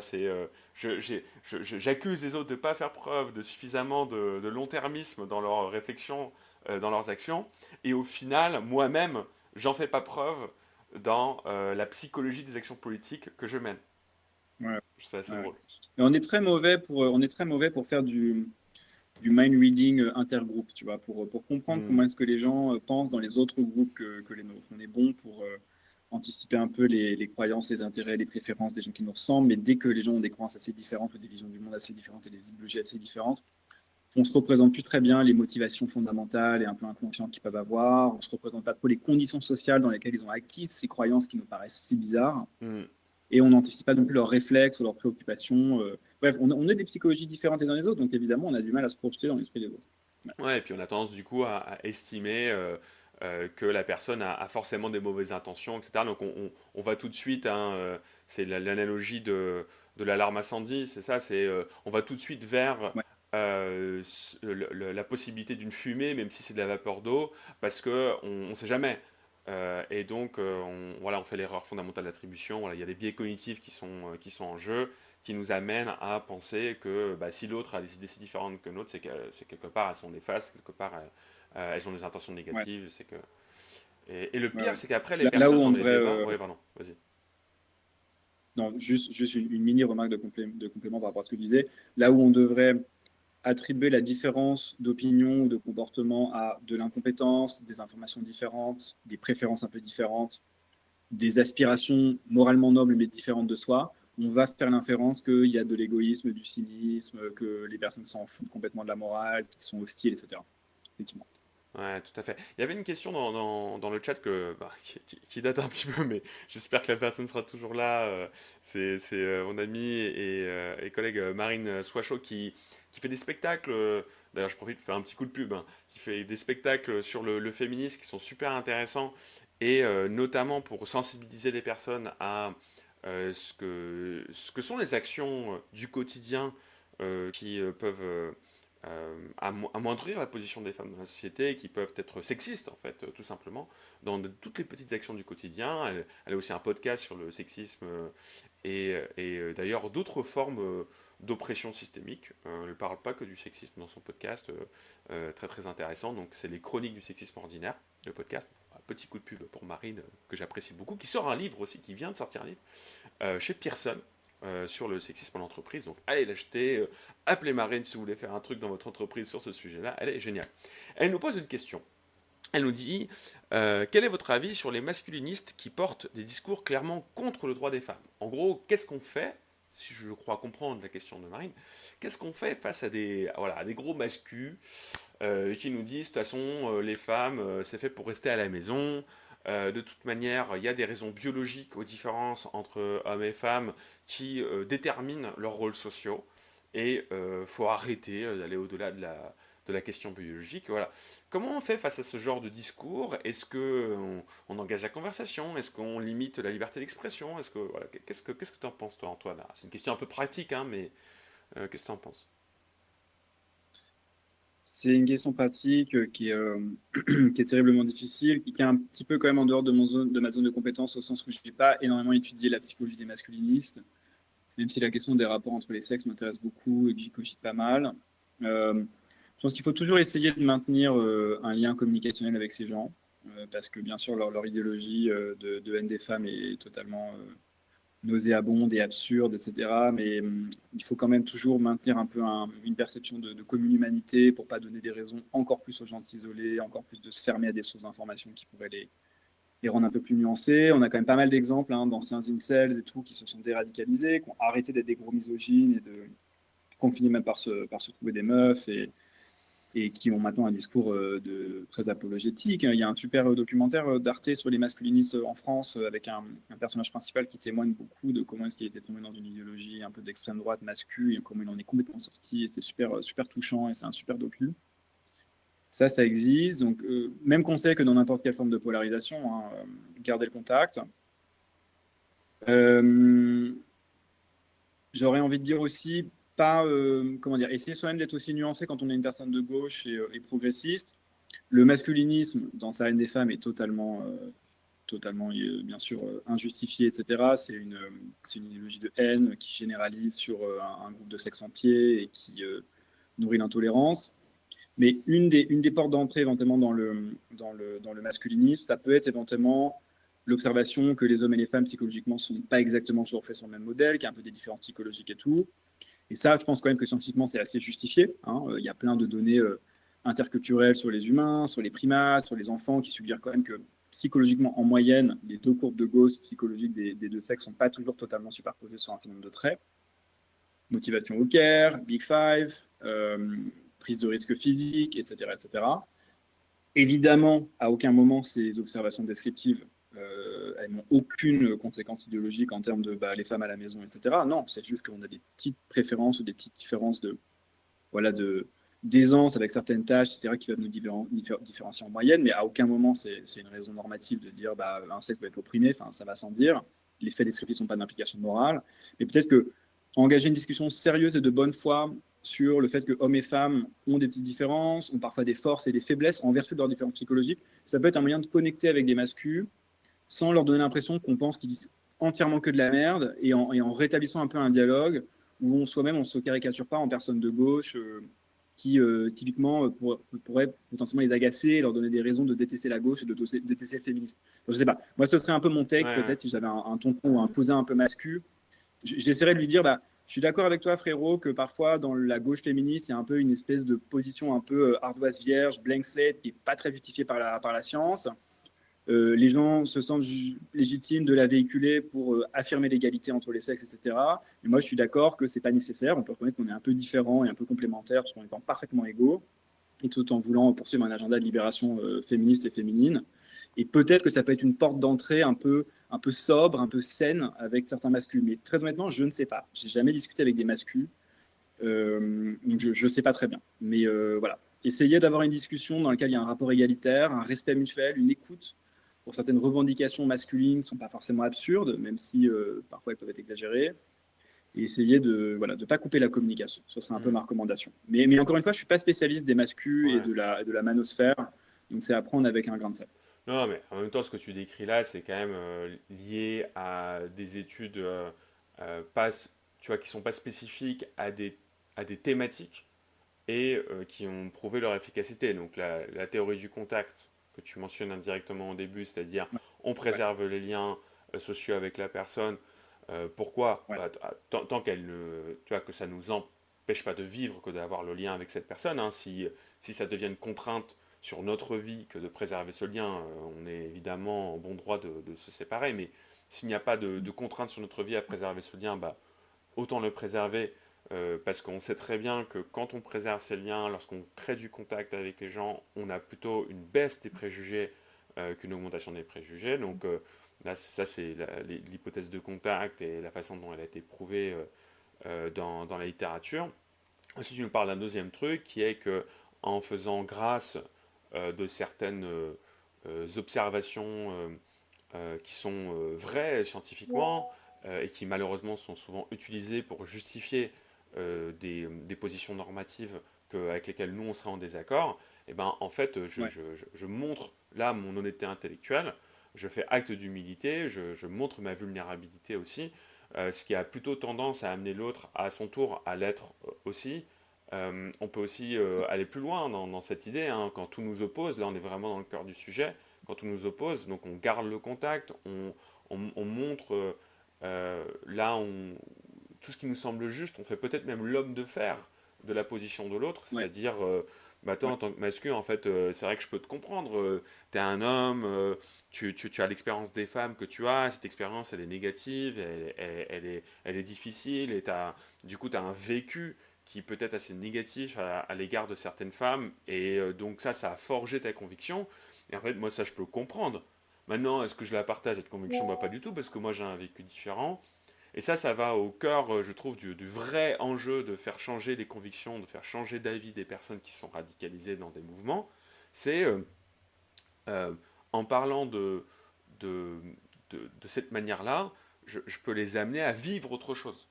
J'accuse les autres de ne pas faire preuve de suffisamment de long-termisme dans leurs réflexions, dans leurs actions, et au final, moi-même, j'en fais pas preuve dans la psychologie des actions politiques que je mène. Ouais, C'est assez ouais. drôle. Mais on est très mauvais pour faire du mind reading intergroupe, tu vois, pour comprendre comment Hmm. est-ce que les gens pensent dans les autres groupes que les nôtres. On est bon pour anticiper un peu les croyances, les intérêts, les préférences des gens qui nous ressemblent, mais dès que les gens ont des croyances assez différentes ou des visions du monde assez différentes et des idéologies assez différentes, on se représente plus très bien les motivations fondamentales et un peu inconscientes qu'ils peuvent avoir. On se représente pas trop les conditions sociales dans lesquelles ils ont acquis ces croyances qui nous paraissent si bizarres Hmm. et on n'anticipe pas non plus leurs réflexes ou leurs préoccupations. Bref, on a des psychologies différentes les uns les autres, donc évidemment, on a du mal à se projeter dans l'esprit des autres. Ouais. Ouais, et puis on a tendance du coup à estimer que la personne a forcément des mauvaises intentions, etc. Donc on va tout de suite, hein, c'est l'analogie de l'alarme incendie, c'est ça, on va tout de suite vers Ouais. la possibilité d'une fumée, même si c'est de la vapeur d'eau, parce que on ne sait jamais. Et donc voilà, on fait l'erreur fondamentale d'attribution. Voilà, il y a des biais cognitifs qui sont en jeu, qui nous amènent à penser que bah, si l'autre a des idées si différentes que nôtres, c'est quelque part elles sont néfastes, quelque part elles ont des intentions Ouais. négatives. Et le Ouais, pire, ouais. c'est qu'après les Là où personnes on dans les devrait, débats. Oui, pardon, vas-y. non, juste une mini remarque de complément par rapport à ce que tu disais, là où on devrait attribuer la différence d'opinion ou de comportement à de l'incompétence, des informations différentes, des préférences un peu différentes, des aspirations moralement nobles mais différentes de soi, on va faire l'inférence qu'il y a de l'égoïsme, du cynisme, que les personnes s'en foutent complètement de la morale, qu'ils sont hostiles, etc. Effectivement. Ouais, tout à fait. Il y avait une question dans le chat qui date un petit peu, mais j'espère que la personne sera toujours là. C'est mon ami et collègue Marine Soichot qui fait des spectacles. D'ailleurs, je profite de faire un petit coup de pub, hein, qui fait des spectacles sur le féminisme qui sont super intéressants et notamment pour sensibiliser les personnes à ce que sont les actions du quotidien qui peuvent amoindrir la position des femmes dans la société et qui peuvent être sexistes, en fait, tout simplement, dans toutes les petites actions du quotidien. Elle a aussi un podcast sur le sexisme et d'ailleurs d'autres formes d'oppression systémique. Elle ne parle pas que du sexisme dans son podcast, très très intéressant. Donc c'est les chroniques du sexisme ordinaire, le podcast. Un petit coup de pub pour Marine, que j'apprécie beaucoup, qui sort un livre aussi, qui vient de sortir un livre, chez Pearson, sur le sexisme en entreprise. Donc allez l'acheter, appelez Marine si vous voulez faire un truc dans votre entreprise sur ce sujet-là, elle est géniale. Elle nous pose une question. Elle nous dit quel est votre avis sur les masculinistes qui portent des discours clairement contre le droit des femmes? En gros, qu'est-ce qu'on fait, si je crois comprendre la question de Marine, qu'est-ce qu'on fait face à des gros mascus qui nous disent de toute façon les femmes c'est fait pour rester à la maison, de toute manière il y a des raisons biologiques aux différences entre hommes et femmes qui déterminent leurs rôles sociaux et faut arrêter d'aller au-delà de la question biologique. Voilà. Comment on fait face à ce genre de discours? Est-ce qu'on engage la conversation? Est-ce qu'on limite la liberté d'expression? Voilà, qu'est-ce que tu en penses, toi, Antoine? C'est une question un peu pratique, hein, mais qu'est-ce que tu en penses? C'est une question pratique qui est terriblement difficile, qui est un petit peu quand même en dehors de ma zone de compétence, au sens où je n'ai pas énormément étudié la psychologie des masculinistes, même si la question des rapports entre les sexes m'intéresse beaucoup et que j'y cogite pas mal. Je pense qu'il faut toujours essayer de maintenir un lien communicationnel avec ces gens, parce que bien sûr leur idéologie de haine des femmes est totalement nauséabonde et absurde, etc. Mais il faut quand même toujours maintenir un peu une perception de commune humanité pour pas donner des raisons encore plus aux gens de s'isoler, encore plus de se fermer à des sources d'informations qui pourraient les rendre un peu plus nuancés. On a quand même pas mal d'exemples d'anciens incels et tout qui se sont déradicalisés, qui ont arrêté d'être des gros misogynes et qu'on finit même par se trouver des meufs et qui ont maintenant un discours très apologétique. Il y a un super documentaire d'Arte sur les masculinistes en France avec un personnage principal qui témoigne beaucoup de comment est-ce qu'il était tombé dans une idéologie un peu d'extrême droite mascu et comment il en est complètement sorti. Et c'est super, super touchant et c'est un super docu. Ça existe. Donc, même conseil que dans n'importe quelle forme de polarisation, hein, garder le contact. J'aurais envie de dire aussi, pas, comment dire, essayer soi-même d'être aussi nuancé quand on est une personne de gauche et progressiste. Le masculinisme, dans sa haine des femmes, est totalement bien sûr, injustifié, etc. C'est une idéologie de haine qui généralise sur un groupe de sexe entier et qui nourrit l'intolérance. Mais une des portes d'entrée éventuellement dans le masculinisme, ça peut être éventuellement l'observation que les hommes et les femmes psychologiquement ne sont pas exactement toujours faits sur le même modèle, qu'il y a un peu des différences psychologiques et tout. Et ça, je pense quand même que scientifiquement, c'est assez justifié. Il y a plein de données interculturelles sur les humains, sur les primates, sur les enfants, qui suggèrent quand même que psychologiquement, en moyenne, les deux courbes de Gauss psychologiques des deux sexes ne sont pas toujours totalement superposées sur un certain nombre de traits. Motivation au care, Big Five, prise de risque physique, etc., etc. Évidemment, à aucun moment, ces observations descriptives, elles n'ont aucune conséquence idéologique en termes de les femmes à la maison, etc. Non, c'est juste qu'on a des petites préférences ou des petites différences d'aisance avec certaines tâches, etc., qui peuvent nous différencier en moyenne, mais à aucun moment, c'est une raison normative de dire un sexe va être opprimé, ça va sans dire. Les faits descriptifs n'ont pas d'implication morale. Mais peut-être que engager une discussion sérieuse et de bonne foi sur le fait que hommes et femmes ont des petites différences, ont parfois des forces et des faiblesses en vertu de leurs différences psychologiques, ça peut être un moyen de connecter avec des masculins sans leur donner l'impression qu'on pense qu'ils disent entièrement que de la merde et en rétablissant un peu un dialogue où soi-même on ne se caricature pas en personne de gauche qui typiquement pourrait potentiellement les agacer et leur donner des raisons de détester la gauche et de détester le féminisme. Je ne sais pas. Moi, ce serait un peu mon take, Ouais, ouais. peut-être, si j'avais un tonton ou un cousin un peu mascu. J'essaierais de lui dire, je suis d'accord avec toi, frérot, que parfois, dans la gauche féministe, il y a un peu une espèce de position un peu ardoise vierge, blank slate, qui n'est pas très justifiée par la science. Les gens se sentent légitimes de la véhiculer pour affirmer l'égalité entre les sexes, etc. Et moi, je suis d'accord que c'est pas nécessaire. On peut reconnaître qu'on est un peu différents et un peu complémentaires, tout en étant parfaitement égaux, et tout en voulant poursuivre un agenda de libération féministe et féminine. Et peut-être que ça peut être une porte d'entrée un peu sobre, un peu saine avec certains masculins. Mais très honnêtement, je ne sais pas. J'ai jamais discuté avec des masculins, donc je ne sais pas très bien. Mais voilà, essayez d'avoir une discussion dans laquelle il y a un rapport égalitaire, un respect mutuel, une écoute pour certaines revendications masculines ne sont pas forcément absurdes, même si parfois elles peuvent être exagérées, et essayer de voilà, de pas couper la communication. Ce serait un peu Hmm. ma recommandation. Mais encore une fois, je suis pas spécialiste des mascus et Ouais. de la manosphère, donc c'est à prendre avec un grain de sel. Non, mais en même temps, ce que tu décris là, c'est quand même lié à des études pas, tu vois, qui sont pas spécifiques à des thématiques et qui ont prouvé leur efficacité. Donc la théorie du contact que tu mentionnes indirectement au début, c'est-à-dire Ouais, on ouais, préserve les liens sociaux avec la personne. Pourquoi? ouais. Bah, tant qu'elle ne, tu vois, que ça nous empêche pas de vivre que d'avoir le lien avec cette personne. Hein. Si ça devient une contrainte sur notre vie que de préserver ce lien, on est évidemment en bon droit de se séparer. Mais s'il n'y a pas de contrainte sur notre vie à préserver ce lien, bah, autant le préserver parce qu'on sait très bien que quand on préserve ces liens, lorsqu'on crée du contact avec les gens, on a plutôt une baisse des préjugés qu'une augmentation des préjugés. Donc là, ça c'est l'hypothèse de contact et la façon dont elle a été prouvée dans la littérature. Ensuite, tu nous parles d'un deuxième truc qui est que en faisant grâce de certaines observations qui sont vraies scientifiquement et qui malheureusement sont souvent utilisées pour justifier des positions normatives avec lesquelles nous on serait en désaccord, et ben en fait Ouais. je montre là mon honnêteté intellectuelle, je fais acte d'humilité, je montre ma vulnérabilité aussi, ce qui a plutôt tendance à amener l'autre à son tour à l'être aussi. On peut aussi aller plus loin dans cette idée, hein, quand tout nous oppose, là on est vraiment dans le cœur du sujet, quand tout nous oppose, donc on garde le contact, on montre là tout ce qui nous semble juste, on fait peut-être même l'homme de fer de la position de l'autre, Ouais, c'est-à-dire, bah toi ouais, en tant que masculin, en fait, c'est vrai que je peux te comprendre, t'es un homme, tu as l'expérience des femmes que tu as, cette expérience elle est négative, elle est difficile, et du coup tu as un vécu qui peut être assez négatif à l'égard de certaines femmes, et donc ça a forgé ta conviction, et en fait moi ça je peux comprendre. Maintenant, est-ce que je la partage cette conviction? Bah, pas du tout, parce que moi j'ai un vécu différent. Et ça va au cœur, je trouve, du vrai enjeu de faire changer les convictions, de faire changer d'avis des personnes qui sont radicalisées dans des mouvements. C'est euh, en parlant de, de cette manière-là, je peux les amener à vivre autre chose.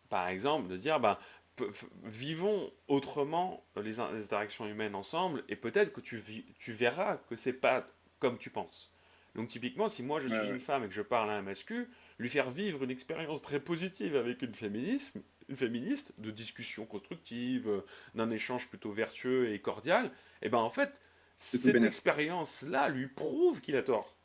Par exemple, de dire, bah, vivons autrement les interactions humaines ensemble, et peut-être que tu verras que c'est pas comme tu penses. Donc typiquement, si moi je ouais, suis une ouais. femme et que je parle à un masculin, lui faire vivre une expérience très positive avec une féministe, de discussion constructive, d'un échange plutôt vertueux et cordial, et ben en fait, C'est tout cette bénef. expérience-là lui prouve qu'il a tort.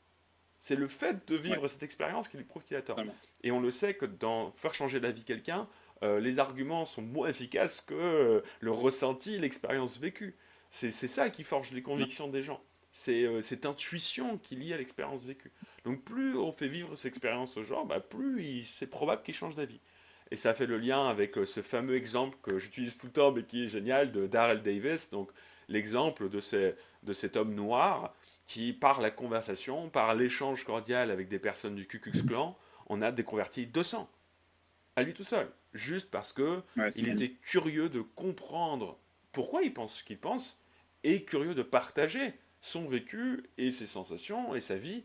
C'est le fait de Ouais, vivre cette expérience qui lui prouve qu'il a tort. totalement. Et on le sait que dans faire changer la vie de quelqu'un, les arguments sont moins efficaces que le ressenti, l'expérience vécue. C'est ça qui forge les Ouais, convictions des gens. C'est cette intuition qui est liée à l'expérience vécue. Donc plus on fait vivre cette expérience aux gens, bah, plus c'est probable qu'ils changent d'avis. Et ça fait le lien avec ce fameux exemple que j'utilise tout le temps, mais qui est génial, de Darrell Davis, donc l'exemple de cet homme noir qui, par la conversation, par l'échange cordial avec des personnes du Ku Klux Klan, on a déconverti 200 à lui tout seul, juste parce que ouais, c'est il magnifique. était curieux de comprendre pourquoi il pense ce qu'il pense et curieux de partager son vécu et ses sensations et sa vie.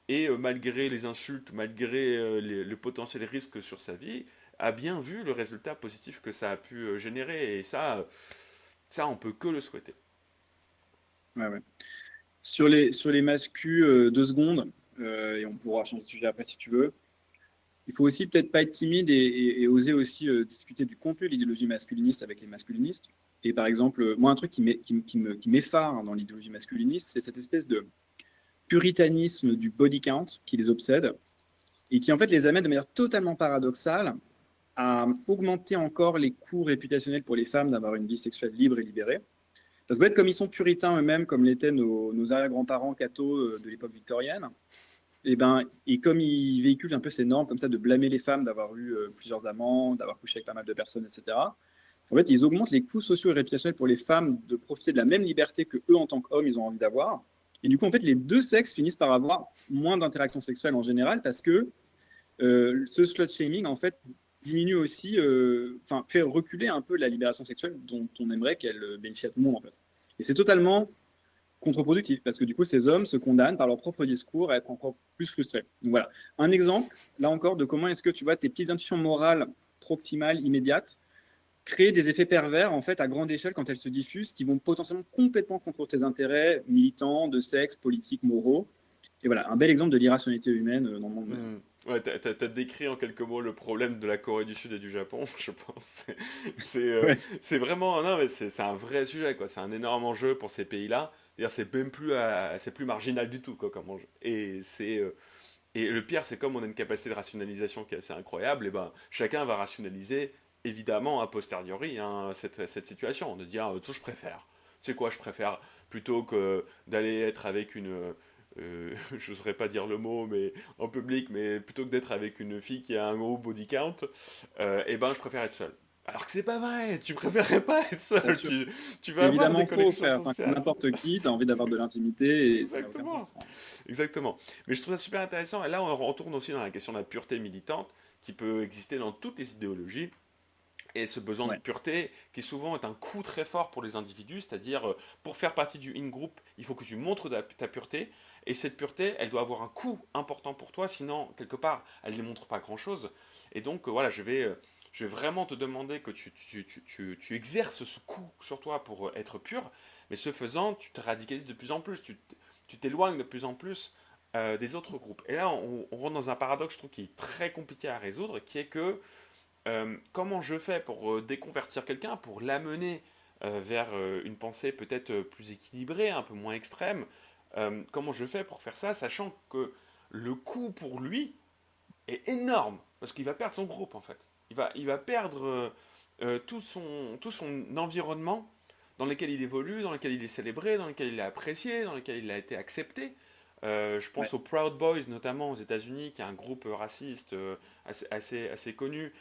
Et malgré les insultes, malgré le potentiel risque sur sa vie, a bien vu le résultat positif que ça a pu générer. Et ça, on peut que le souhaiter. Ouais, ouais. Sur les mascus, 2 secondes, et on pourra changer de sujet après si tu veux. Il faut aussi peut-être pas être timide et oser aussi discuter du contenu de l'idéologie masculiniste avec les masculinistes. Et par exemple, moi, un truc qui m'effare dans l'idéologie masculiniste, c'est cette espèce de puritanisme du body count qui les obsède et qui en fait les amène de manière totalement paradoxale à augmenter encore les coûts réputationnels pour les femmes d'avoir une vie sexuelle libre et libérée. Parce que comme ils sont puritains eux-mêmes, comme l'étaient nos arrière-grands-parents cathos de l'époque victorienne, et comme ils véhiculent un peu ces normes comme ça de blâmer les femmes d'avoir eu plusieurs amants, d'avoir couché avec pas mal de personnes, etc. En fait, ils augmentent les coûts sociaux et réputationnels pour les femmes de profiter de la même liberté que eux, en tant qu'hommes, ils ont envie d'avoir. Et du coup, en fait, les deux sexes finissent par avoir moins d'interactions sexuelles en général parce que ce slut shaming, en fait, diminue aussi, enfin, fait reculer un peu la libération sexuelle dont on aimerait qu'elle bénéficie à tout le monde, en fait. Et c'est totalement contre-productif, parce que du coup, ces hommes se condamnent par leur propre discours à être encore plus frustrés. Donc voilà, un exemple, là encore, de comment est-ce que tu vois tes petites intuitions morales proximales, immédiates, créer des effets pervers en fait à grande échelle quand elles se diffusent, qui vont potentiellement complètement contre tes intérêts militants, de sexe, politiques, moraux. Et voilà, un bel exemple de l'irrationalité humaine dans le monde moderne. Ouais, t'as décrit en quelques mots le problème de la Corée du Sud et du Japon, je pense. Ouais, C'est vraiment, non, mais c'est un vrai sujet, quoi. C'est un énorme enjeu pour ces pays-là. C'est-à-dire, c'est même plus, c'est plus marginal du tout, quoi, comme enjeu. Et le pire, c'est comme on a une capacité de rationalisation qui est assez incroyable, et ben, chacun va rationaliser, évidemment, a posteriori, hein, cette situation, de dire, tu sais, je préfère. C'est quoi, je préfère, plutôt que d'aller être avec je n'oserais pas dire le mot, mais en public, mais plutôt que d'être avec une fille qui a un gros body count, eh ben, je préfère être seul. Alors que c'est pas vrai, tu préférerais pas être bien seul, sûr. tu C'est vas avoir des évidemment faux, connexions frère. Enfin, comme sociales. n'importe qui, tu as envie d'avoir de l'intimité et ça n'a aucun Exactement. sens. Enfin, Exactement. Mais je trouve ça super intéressant. Et là, on retourne aussi dans la question de la pureté militante qui peut exister dans toutes les idéologies. Et ce besoin de ouais, pureté, qui souvent est un coût très fort pour les individus, c'est-à-dire pour faire partie du in-group, il faut que tu montres ta pureté. Et cette pureté, elle doit avoir un coût important pour toi, sinon, quelque part, elle ne montre pas grand-chose. Et donc, voilà, je vais vraiment te demander que tu exerces ce coût sur toi pour être pur, mais ce faisant, tu te radicalises de plus en plus, tu t'éloignes de plus en plus des autres groupes. Et là, on rentre dans un paradoxe, je trouve, qui est très compliqué à résoudre, qui est que comment je fais pour déconvertir quelqu'un, pour l'amener vers une pensée peut-être plus équilibrée, un peu moins extrême. Comment je fais pour faire ça, sachant que le coût pour lui est énorme, parce qu'il va perdre son groupe en fait. Il va perdre tout son environnement dans lequel il évolue, dans lequel il est célébré, dans lequel il est apprécié, dans lequel il a été accepté. Je pense ouais. aux Proud Boys, notamment aux États-Unis, qui est un groupe raciste assez connu,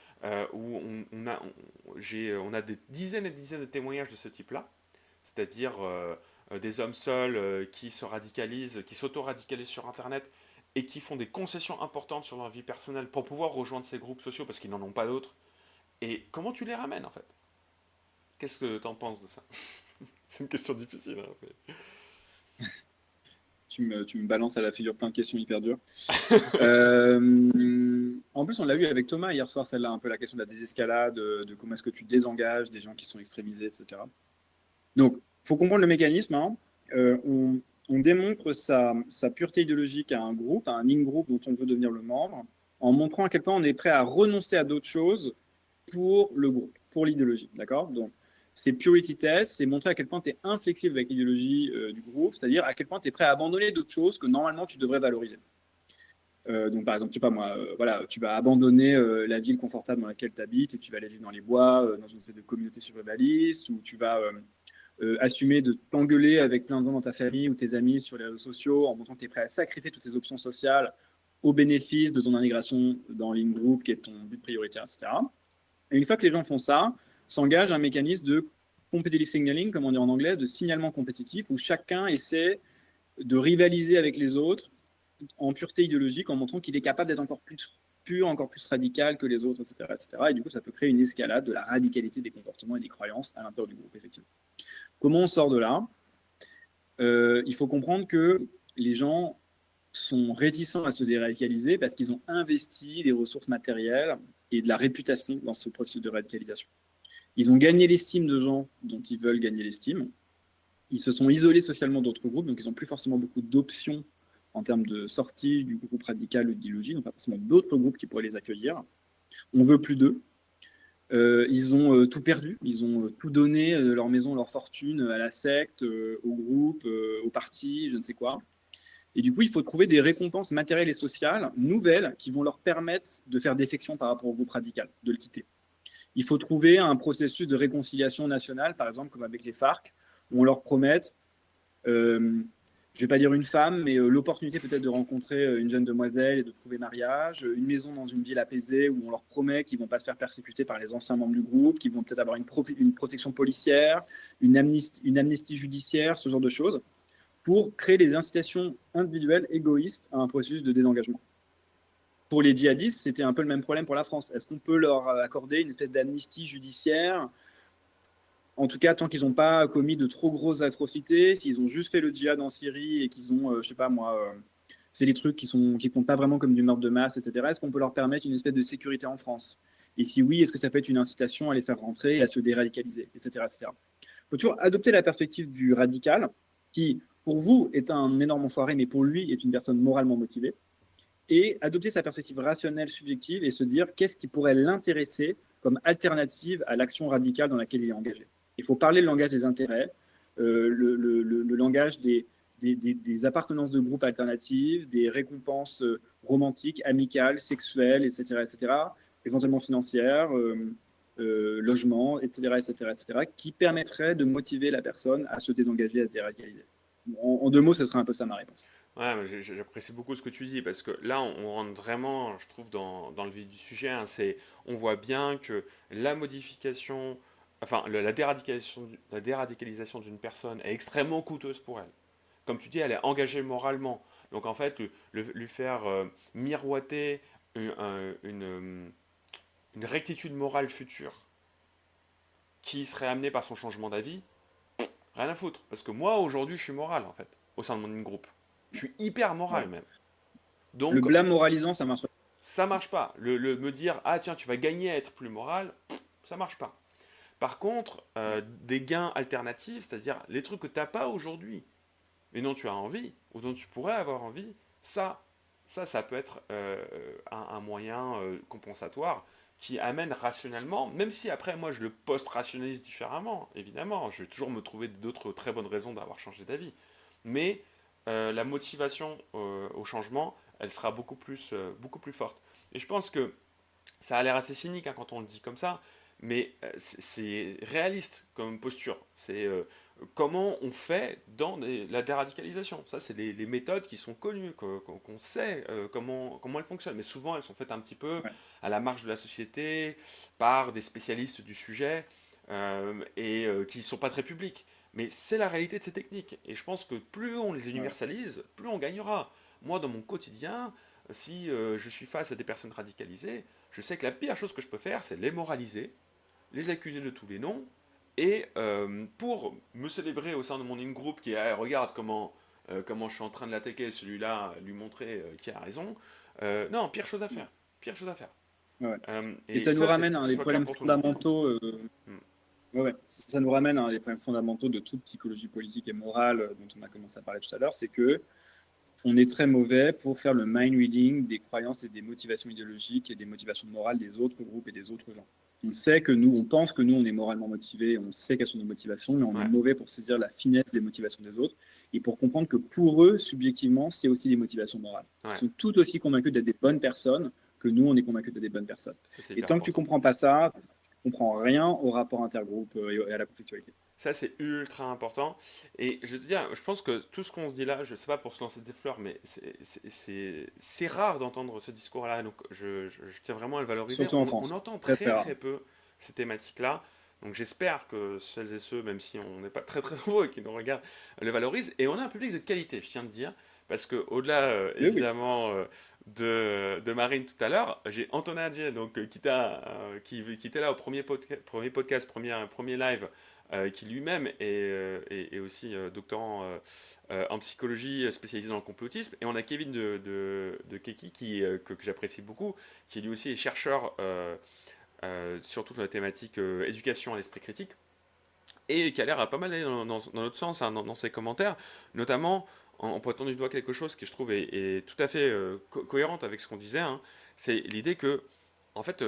où on a des dizaines et des dizaines de témoignages de ce type-là, c'est-à-dire des hommes seuls qui se radicalisent, qui s'auto-radicalisent sur Internet et qui font des concessions importantes sur leur vie personnelle pour pouvoir rejoindre ces groupes sociaux parce qu'ils n'en ont pas d'autres. Et comment tu les ramènes en fait? Qu'est-ce que tu en penses de ça? C'est une question difficile, hein, Tu me balances à la figure plein de questions hyper dures. En plus, on l'a vu avec Thomas hier soir, celle-là, un peu la question de la désescalade, de comment est-ce que tu désengages des gens qui sont extrémisés, etc. Donc, il faut comprendre le mécanisme, hein. On démontre sa pureté idéologique à un groupe, à un in-group dont on veut devenir le membre, en montrant à quel point on est prêt à renoncer à d'autres choses pour le groupe, pour l'idéologie. D'accord? Donc, c'est purity test, c'est montrer à quel point tu es inflexible avec l'idéologie du groupe, c'est-à-dire à quel point tu es prêt à abandonner d'autres choses que normalement tu devrais valoriser. Donc, par exemple, je sais pas moi, voilà, tu vas abandonner la ville confortable dans laquelle tu habites et tu vas aller vivre dans les bois, dans une espèce de communauté survivaliste, ou tu vas assumer de t'engueuler avec plein de gens dans ta famille ou tes amis sur les réseaux sociaux en montrant que tu es prêt à sacrifier toutes ces options sociales au bénéfice de ton intégration dans l'in-group qui est ton but prioritaire, etc. Et une fois que les gens font ça, s'engage un mécanisme de competitive signaling, comme on dit en anglais, de signalement compétitif, où chacun essaie de rivaliser avec les autres en pureté idéologique, en montrant qu'il est capable d'être encore plus pur, encore plus radical que les autres, etc., etc. Et du coup, ça peut créer une escalade de la radicalité des comportements et des croyances à l'intérieur du groupe, effectivement. Comment on sort de là? Il faut comprendre que les gens sont réticents à se déradicaliser parce qu'ils ont investi des ressources matérielles et de la réputation dans ce processus de radicalisation. Ils ont gagné l'estime de gens dont ils veulent gagner l'estime. Ils se sont isolés socialement d'autres groupes, donc ils n'ont plus forcément beaucoup d'options en termes de sortie du groupe radical ou d'idéologie, donc pas forcément d'autres groupes qui pourraient les accueillir. On veut plus d'eux. Ils ont tout perdu, ils ont tout donné, leur maison, leur fortune, à la secte, au groupe, au parti, je ne sais quoi. Et du coup, il faut trouver des récompenses matérielles et sociales nouvelles qui vont leur permettre de faire défection par rapport au groupe radical, de le quitter. Il faut trouver un processus de réconciliation nationale, par exemple, comme avec les FARC, où on leur promette je ne vais pas dire une femme, mais l'opportunité peut-être de rencontrer une jeune demoiselle et de trouver mariage, une maison dans une ville apaisée où on leur promet qu'ils ne vont pas se faire persécuter par les anciens membres du groupe, qu'ils vont peut-être avoir une protection policière, une amnistie judiciaire, ce genre de choses, pour créer des incitations individuelles égoïstes à un processus de désengagement. Pour les djihadistes, c'était un peu le même problème pour la France. Est-ce qu'on peut leur accorder une espèce d'amnistie judiciaire En tout cas, tant qu'ils n'ont pas commis de trop grosses atrocités, s'ils ont juste fait le djihad en Syrie et qu'ils ont, je sais pas moi, fait des trucs qui comptent pas vraiment comme du meurtre de masse, etc., est-ce qu'on peut leur permettre une espèce de sécurité en France? Et si oui, est-ce que ça peut être une incitation à les faire rentrer et à se déradicaliser, etc., etc. Il faut toujours adopter la perspective du radical, qui, pour vous, est un énorme enfoiré, mais pour lui, est une personne moralement motivée, et adopter sa perspective rationnelle, subjective, et se dire qu'est-ce qui pourrait l'intéresser comme alternative à l'action radicale dans laquelle il est engagé. Il faut parler le langage des intérêts, le langage des appartenances de groupes alternatives, des récompenses romantiques, amicales, sexuelles, etc., etc., éventuellement financières, logement, etc., etc., etc., qui permettraient de motiver la personne à se désengager, à se déradicaliser. En deux mots, ce serait un peu ça ma réponse. Ouais, mais j'apprécie beaucoup ce que tu dis parce que là, on rentre vraiment, je trouve, dans le vif du sujet, hein. On voit bien que la modification, enfin, la déradicalisation d'une personne est extrêmement coûteuse pour elle. Comme tu dis, elle est engagée moralement. Donc en fait, lui faire miroiter une, un- une, euh, une rectitude morale future qui serait amenée par son changement d'avis, rien à foutre. Parce que moi, aujourd'hui, je suis moral, en fait, au sein de mon groupe. Je suis hyper moral Ouais. même. Le Donc, blâme moralisant, ça marche. ça marche pas. Me dire, ah tiens, tu vas gagner à être plus moral, ça marche pas. Par contre, des gains alternatifs, c'est-à-dire les trucs que tu n'as pas aujourd'hui, mais dont tu as envie, ou dont tu pourrais avoir envie, ça, ça peut être un moyen compensatoire qui amène rationnellement, même si après moi je le post-rationalise différemment, évidemment, je vais toujours me trouver d'autres très bonnes raisons d'avoir changé d'avis. Mais la motivation au changement, elle sera beaucoup plus forte. Et je pense que ça a l'air assez cynique hein, quand on le dit comme ça, mais c'est réaliste comme posture. C'est comment on fait dans la déradicalisation. Ça, c'est les méthodes qui sont connues, qu'on sait comment elles fonctionnent. Mais souvent, elles sont faites un petit peu Ouais. à la marge de la société, par des spécialistes du sujet, et qui ne sont pas très publics. Mais c'est la réalité de ces techniques. Et je pense que plus on les Ouais. universalise, plus on gagnera. Moi, dans mon quotidien, si je suis face à des personnes radicalisées, je sais que la pire chose que je peux faire, c'est les moraliser, les accuser de tous les noms, et pour me célébrer au sein de mon in-group qui regarde comment je suis en train de l'attaquer, celui-là, lui montrer qui a raison, non, pire chose à faire. Pire chose à faire. Ouais. Et Et ça nous ça, il ramène faut à que un ce des soit clair problèmes pour tout le monde, je pense. fondamentaux. Hmm. Ouais, ouais. Ça nous ramène à un des problèmes fondamentaux de toute psychologie politique et morale dont on a commencé à parler tout à l'heure, c'est que on est très mauvais pour faire le mind reading des croyances et des motivations idéologiques et des motivations morales des autres groupes et des autres gens. On sait que nous, on pense que nous, on est moralement motivés, on sait quelles sont nos motivations, mais on est Ouais, mauvais pour saisir la finesse des motivations des autres et pour comprendre que pour eux, subjectivement, c'est aussi des motivations morales. Ils ouais, sont tout aussi convaincus d'être des bonnes personnes que nous, on est convaincus d'être des bonnes personnes. ça c'est Et hyper tant que tu important. comprends pas ça, tu comprends rien au rapport intergroupe et à la conflictualité. Ça, c'est ultra important. Et je veux te dire, je pense que tout ce qu'on se dit là, je sais pas pour se lancer des fleurs, mais c'est rare d'entendre ce discours-là. Donc, je tiens vraiment à le valoriser. Surtout en On France. entend Très, très très rare. très peu ces thématiques-là. Donc, j'espère que celles et ceux, même si on n'est pas très très nombreux qui nous regardent, le valorisent. Et on a un public de qualité, je tiens à te dire. Parce que au-delà, Oui, oui. évidemment, de Marine tout à l'heure, j'ai Antonin Adjé, donc, qui était là au premier podcast, premier live, qui lui-même est aussi doctorant en psychologie spécialisé dans le complotisme. Et on a Kevin de Keki, que j'apprécie beaucoup, qui lui aussi est chercheur, surtout sur la thématique éducation à l'esprit critique, et qui a l'air à pas mal aller dans notre sens hein, dans ses commentaires, notamment en pointant du doigt quelque chose qui je trouve est tout à fait cohérente avec ce qu'on disait, hein. C'est l'idée que, en fait,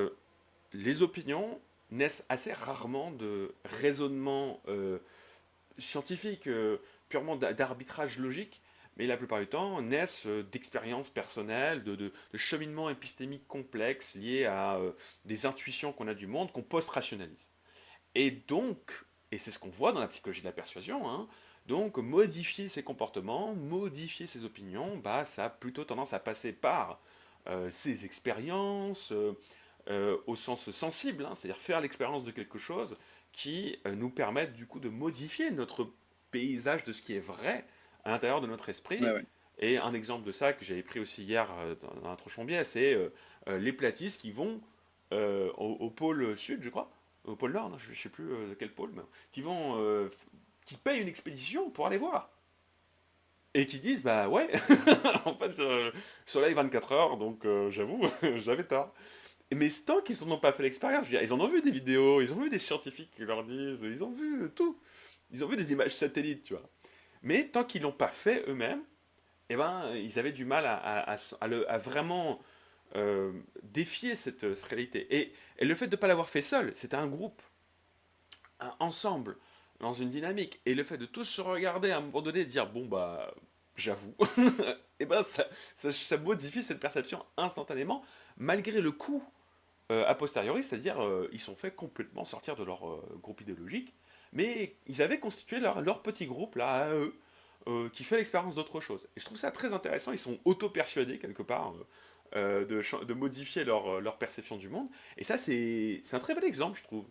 les opinions naissent assez rarement de raisonnements scientifiques, purement d'arbitrage logique, mais la plupart du temps naissent d'expériences personnelles, de cheminements épistémiques complexes liés à des intuitions qu'on a du monde, qu'on post-rationalise. Et donc, et c'est ce qu'on voit dans la psychologie de la persuasion, hein, donc modifier ses comportements, modifier ses opinions, bah, ça a plutôt tendance à passer par ses expériences, au sens sensible, hein, c'est-à-dire faire l'expérience de quelque chose qui nous permette du coup de modifier notre paysage de ce qui est vrai à l'intérieur de notre Ouais, esprit. ouais. Et un exemple de ça que j'avais pris aussi hier dans un Trochombier, c'est les platistes qui vont au pôle sud, je crois, au pôle Nord, non, je ne sais plus de quel pôle, mais qui payent une expédition pour aller voir. Et qui disent, bah ouais, en fait, soleil 24 heures, donc j'avoue, j'avais tort. Mais tant qu'ils n'en ont pas fait l'expérience, je veux dire, ils en ont vu des vidéos, ils ont vu des scientifiques qui leur disent, ils ont vu tout. Ils ont vu des images satellites, tu vois. Mais tant qu'ils l'ont pas fait eux-mêmes, eh ben, ils avaient du mal à vraiment défier cette réalité. Et le fait de ne pas l'avoir fait seul, c'était un groupe, ensemble, dans une dynamique. Et le fait de tous se regarder à un moment donné et dire, bon, bah, j'avoue, et ben, ça modifie cette perception instantanément, malgré le coup a posteriori, c'est-à-dire ils sont fait complètement sortir de leur groupe idéologique, mais ils avaient constitué leur petit groupe là à eux, qui fait l'expérience d'autre chose. Et je trouve ça très intéressant, ils sont auto-persuadés quelque part de modifier leur perception du monde, et ça c'est un très bel exemple, je trouve.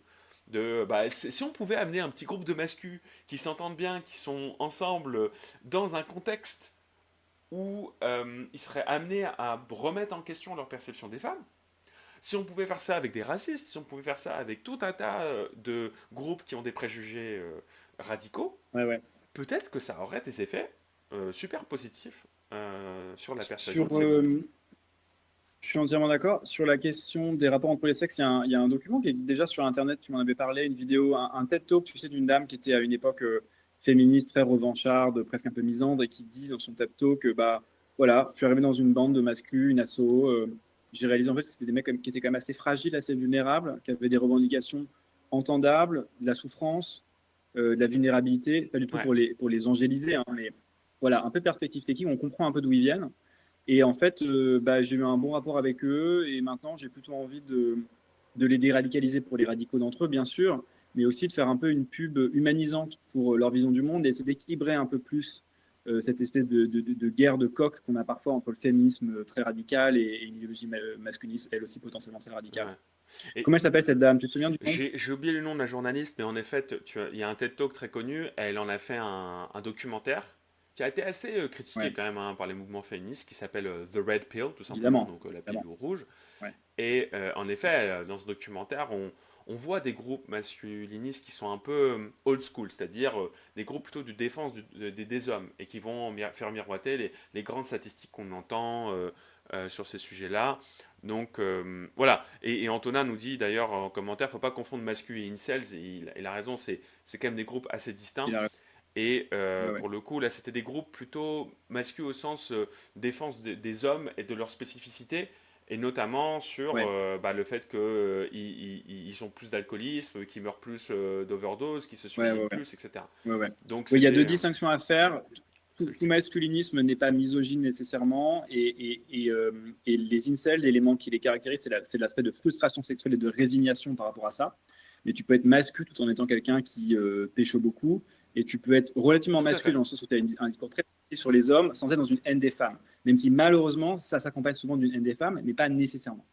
Bah, si on pouvait amener un petit groupe de mascus qui s'entendent bien, qui sont ensemble dans un contexte où ils seraient amenés à remettre en question leur perception des femmes, si on pouvait faire ça avec des racistes, si on pouvait faire ça avec tout un tas de groupes qui ont des préjugés radicaux, Ouais, ouais. peut-être que ça aurait des effets super positifs sur la persuasion de Sur, ces groupes. je suis entièrement d'accord. Sur la question des rapports entre les sexes, il y a un document qui existe déjà sur Internet, tu m'en avais parlé, une vidéo, un TED Talk, tu sais, d'une dame qui était à une époque féministe, très revancharde, presque un peu misandre, et qui dit dans son TED Talk, bah voilà, je suis arrivé dans une bande de masculins, une asso, j'ai réalisé en fait que c'était des mecs qui étaient quand même assez fragiles, assez vulnérables, qui avaient des revendications entendables, de la souffrance, de la vulnérabilité, pas du tout Ouais, pour les angéliser, hein, mais voilà, un peu de perspective technique, on comprend un peu d'où ils viennent. Et en fait, bah, j'ai eu un bon rapport avec eux et maintenant j'ai plutôt envie de les déradicaliser pour les radicaux d'entre eux, bien sûr, mais aussi de faire un peu une pub humanisante pour leur vision du monde et essayer d'équilibrer un peu plus cette espèce de guerre de coq qu'on a parfois entre le féminisme très radical et une idéologie masculiniste, elle aussi potentiellement très radicale. ouais. Et Comment elle s'appelle cette dame? Tu te souviens du nom? j'ai oublié le nom de la journaliste, mais en effet, il y a un TED Talk très connu, elle en a fait un documentaire qui a été assez critiqué Ouais, quand même par les mouvements féministes, qui s'appelle The Red Pill, tout simplement, évidemment. donc la pilule Évidemment. rouge. Ouais. Et en effet, dans ce documentaire, on voit des groupes masculinistes qui sont un peu old school, c'est-à-dire des groupes plutôt de défense des hommes et qui vont faire miroiter les grandes statistiques qu'on entend sur ces sujets-là. Donc voilà, et Antonin nous dit d'ailleurs en commentaire, faut pas confondre mascu et incels, et il a raison, c'est quand même des groupes assez distincts. Il a... Et Ouais, ouais. pour le coup, là, c'était des groupes plutôt masculins au sens défense des hommes et de leur spécificité, et notamment sur Ouais. bah, le fait qu'ils ils ont plus d'alcoolisme, qu'ils meurent plus d'overdose, qu'ils se Ouais, suicident ouais, ouais. plus, etc. Ouais, ouais. Donc Oui, il y a deux c'était distinctions à faire. ce que je Tout disais. masculinisme n'est pas misogyne nécessairement, et les incels, l'élément qui les caractérise, c'est l'aspect de frustration sexuelle et de résignation par rapport à ça. Mais tu peux être mascu tout en étant quelqu'un qui pécho beaucoup, et tu peux être relativement Tout à masculin fait. dans le sens où tu as un discours très positif sur les hommes sans être dans une haine des femmes. Même si malheureusement, ça s'accompagne souvent d'une haine des femmes, mais pas nécessairement.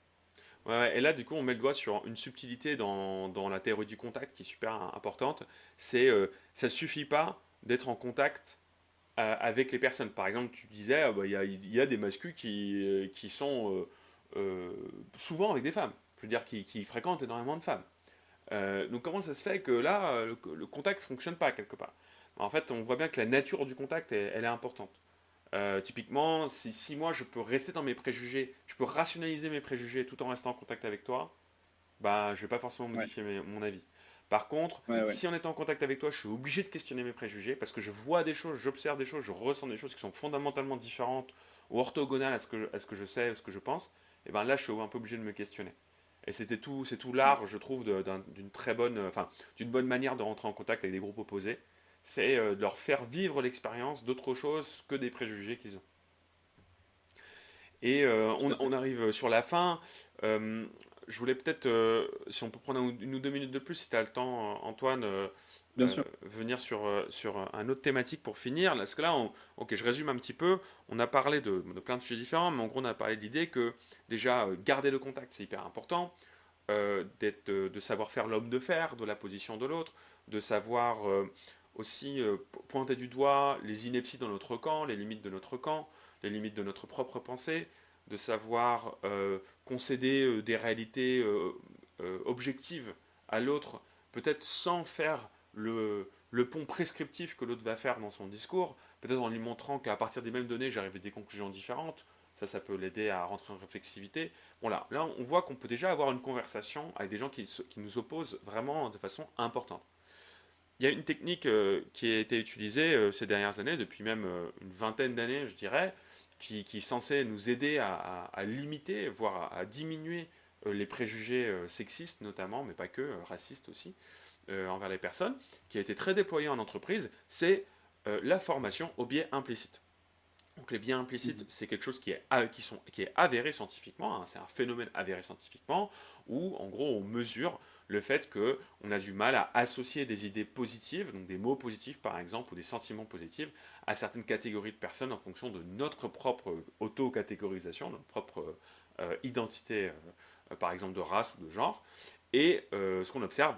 Ouais, ouais, et là, du coup, on met le doigt sur une subtilité dans la théorie du contact qui est super importante. C'est ça suffit pas d'être en contact avec les personnes. Par exemple, tu disais, bah, il y a des masculins qui sont souvent avec des femmes. Je veux dire, qui fréquentent énormément de femmes. Donc comment ça se fait que là, le contact ne fonctionne pas quelque part? En fait, on voit bien que la nature du contact, elle est importante. Typiquement, si moi je peux rester dans mes préjugés, je peux rationaliser mes préjugés tout en restant en contact avec toi, bah je vais pas forcément Ouais, modifier mon avis. Par contre, ouais, ouais. si en étant en contact avec toi, je suis obligé de questionner mes préjugés parce que je vois des choses, j'observe des choses, je ressens des choses qui sont fondamentalement différentes ou orthogonales à ce que je sais, à ce que je pense, et ben là je suis un peu obligé de me questionner. Et c'est tout l'art, je trouve, d'une très bonne, enfin, d'une bonne manière de rentrer en contact avec des groupes opposés, c'est de leur faire vivre l'expérience d'autre chose que des préjugés qu'ils ont. Et Tout à fait. on arrive sur la fin. Euh, je voulais peut-être, si on peut prendre une ou deux minutes de plus, si tu as le temps, Antoine, Bien sûr. venir sur un autre thématique pour finir. Parce que là, ok, je résume un petit peu. On a parlé de plein de sujets différents, mais en gros, on a parlé de l'idée que déjà, garder le contact, c'est hyper important. De savoir faire l'homme de fer de la position de l'autre, de savoir aussi pointer du doigt les inepties dans notre camp, les limites de notre camp, les limites de notre propre pensée, de savoir concéder des réalités objectives à l'autre, peut-être sans faire le pont prescriptif que l'autre va faire dans son discours, peut-être en lui montrant qu'à partir des mêmes données, j'arrive à des conclusions différentes. Ça peut l'aider à rentrer en réflexivité. Bon là on voit qu'on peut déjà avoir une conversation avec des gens qui nous opposent vraiment de façon importante. Il y a une technique qui a été utilisée ces dernières années, depuis même une vingtaine d'années, je dirais, qui est censée nous aider à limiter, voire à diminuer les préjugés sexistes notamment, mais pas que, racistes aussi, envers les personnes, qui a été très déployée en entreprise, c'est la formation au biais implicite. Donc les biais implicites, c'est quelque chose qui est avéré scientifiquement, hein, c'est un phénomène avéré scientifiquement, où en gros on mesure le fait qu'on a du mal à associer des idées positives, donc des mots positifs par exemple, ou des sentiments positifs, à certaines catégories de personnes en fonction de notre propre auto-catégorisation, notre propre identité, par exemple de race ou de genre. Et ce qu'on observe,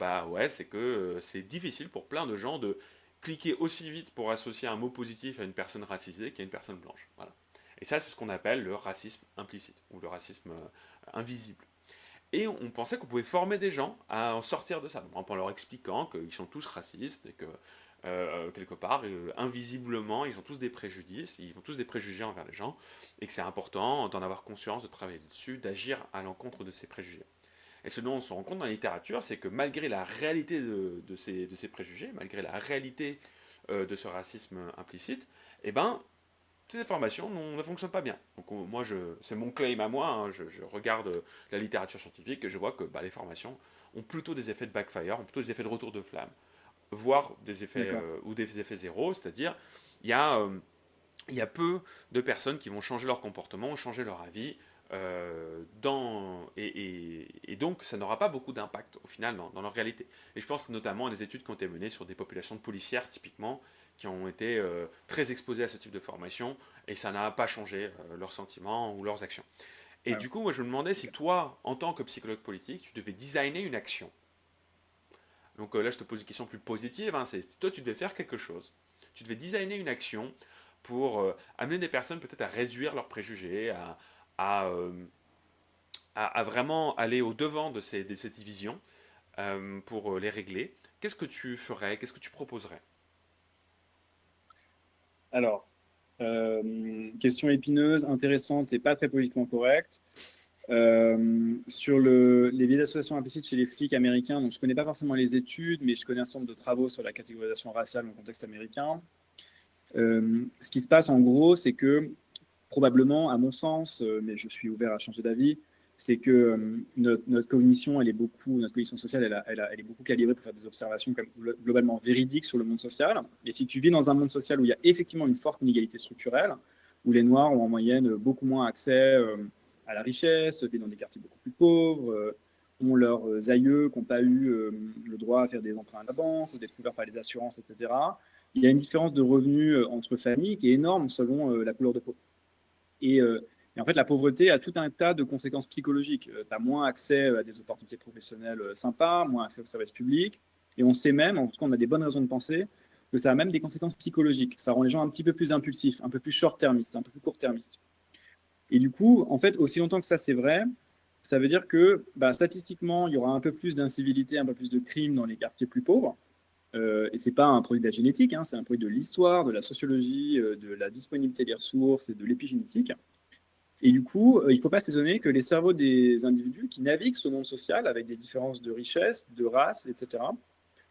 c'est que c'est difficile pour plein de gens de cliquer aussi vite pour associer un mot positif à une personne racisée qu'à une personne blanche. Voilà. Et ça, c'est ce qu'on appelle le racisme implicite, ou le racisme invisible. Et on pensait qu'on pouvait former des gens à en sortir de ça, en leur expliquant qu'ils sont tous racistes et que quelque part, invisiblement, ils ont tous des préjudices, ils ont tous des préjugés envers les gens, et que c'est important d'en avoir conscience, de travailler dessus, d'agir à l'encontre de ces préjugés. Et ce dont on se rend compte dans la littérature, c'est que malgré la réalité de ces préjugés, malgré la réalité de ce racisme implicite, eh ben, ces informations ne fonctionnent pas bien. Donc moi, c'est mon claim à moi, hein, je regarde la littérature scientifique et je vois que les formations ont plutôt des effets de backfire, ont plutôt des effets de retour de flamme, voire des effets ou des effets zéro, c'est-à-dire il y a il y a peu de personnes qui vont changer leur comportement, changer leur avis, et donc ça n'aura pas beaucoup d'impact au final dans leur réalité. Et je pense notamment à des études qui ont été menées sur des populations de policières typiquement, qui ont été très exposées à ce type de formation, et ça n'a pas changé leurs sentiments ou leurs actions. Et du coup, moi, je me demandais si toi, en tant que psychologue politique, tu devais designer une action. Donc là, je te pose une question plus positive, hein, c'est si toi, tu devais faire quelque chose. Tu devais designer une action pour amener des personnes peut-être à réduire leurs préjugés, à, euh, à vraiment aller au-devant de ces divisions pour les régler. Qu'est-ce que tu ferais? Qu'est-ce que tu proposerais? Alors, question épineuse, intéressante et pas très politiquement correcte. Sur les biais d'association implicites chez les flics américains, donc je ne connais pas forcément les études, mais je connais un certain nombre de travaux sur la catégorisation raciale dans le contexte américain. Ce qui se passe en gros, c'est que probablement, à mon sens, mais je suis ouvert à changer d'avis, c'est que notre cognition, notre cognition sociale, elle est beaucoup calibrée pour faire des observations comme globalement véridiques sur le monde social. Et si tu vis dans un monde social où il y a effectivement une forte inégalité structurelle, où les Noirs ont en moyenne beaucoup moins accès à la richesse, vivent dans des quartiers beaucoup plus pauvres, ont leurs aïeux qui n'ont pas eu le droit à faire des emprunts à la banque ou d'être couverts par les assurances, etc. Il y a une différence de revenus entre familles qui est énorme selon la couleur de peau. Et en fait, la pauvreté a tout un tas de conséquences psychologiques. Tu as moins accès à des opportunités professionnelles sympas, moins accès aux services publics. Et on sait même, en tout cas, on a des bonnes raisons de penser, que ça a même des conséquences psychologiques. Ça rend les gens un petit peu plus impulsifs, un peu plus short-termistes, un peu plus court-termistes. Et du coup, en fait, aussi longtemps que ça, c'est vrai, ça veut dire que statistiquement, il y aura un peu plus d'incivilité, un peu plus de crimes dans les quartiers plus pauvres. Et ce n'est pas un produit de la génétique, hein, c'est un produit de l'histoire, de la sociologie, de la disponibilité des ressources et de l'épigénétique. Et du coup, il ne faut pas s'étonner que les cerveaux des individus qui naviguent ce monde social avec des différences de richesse, de race, etc.,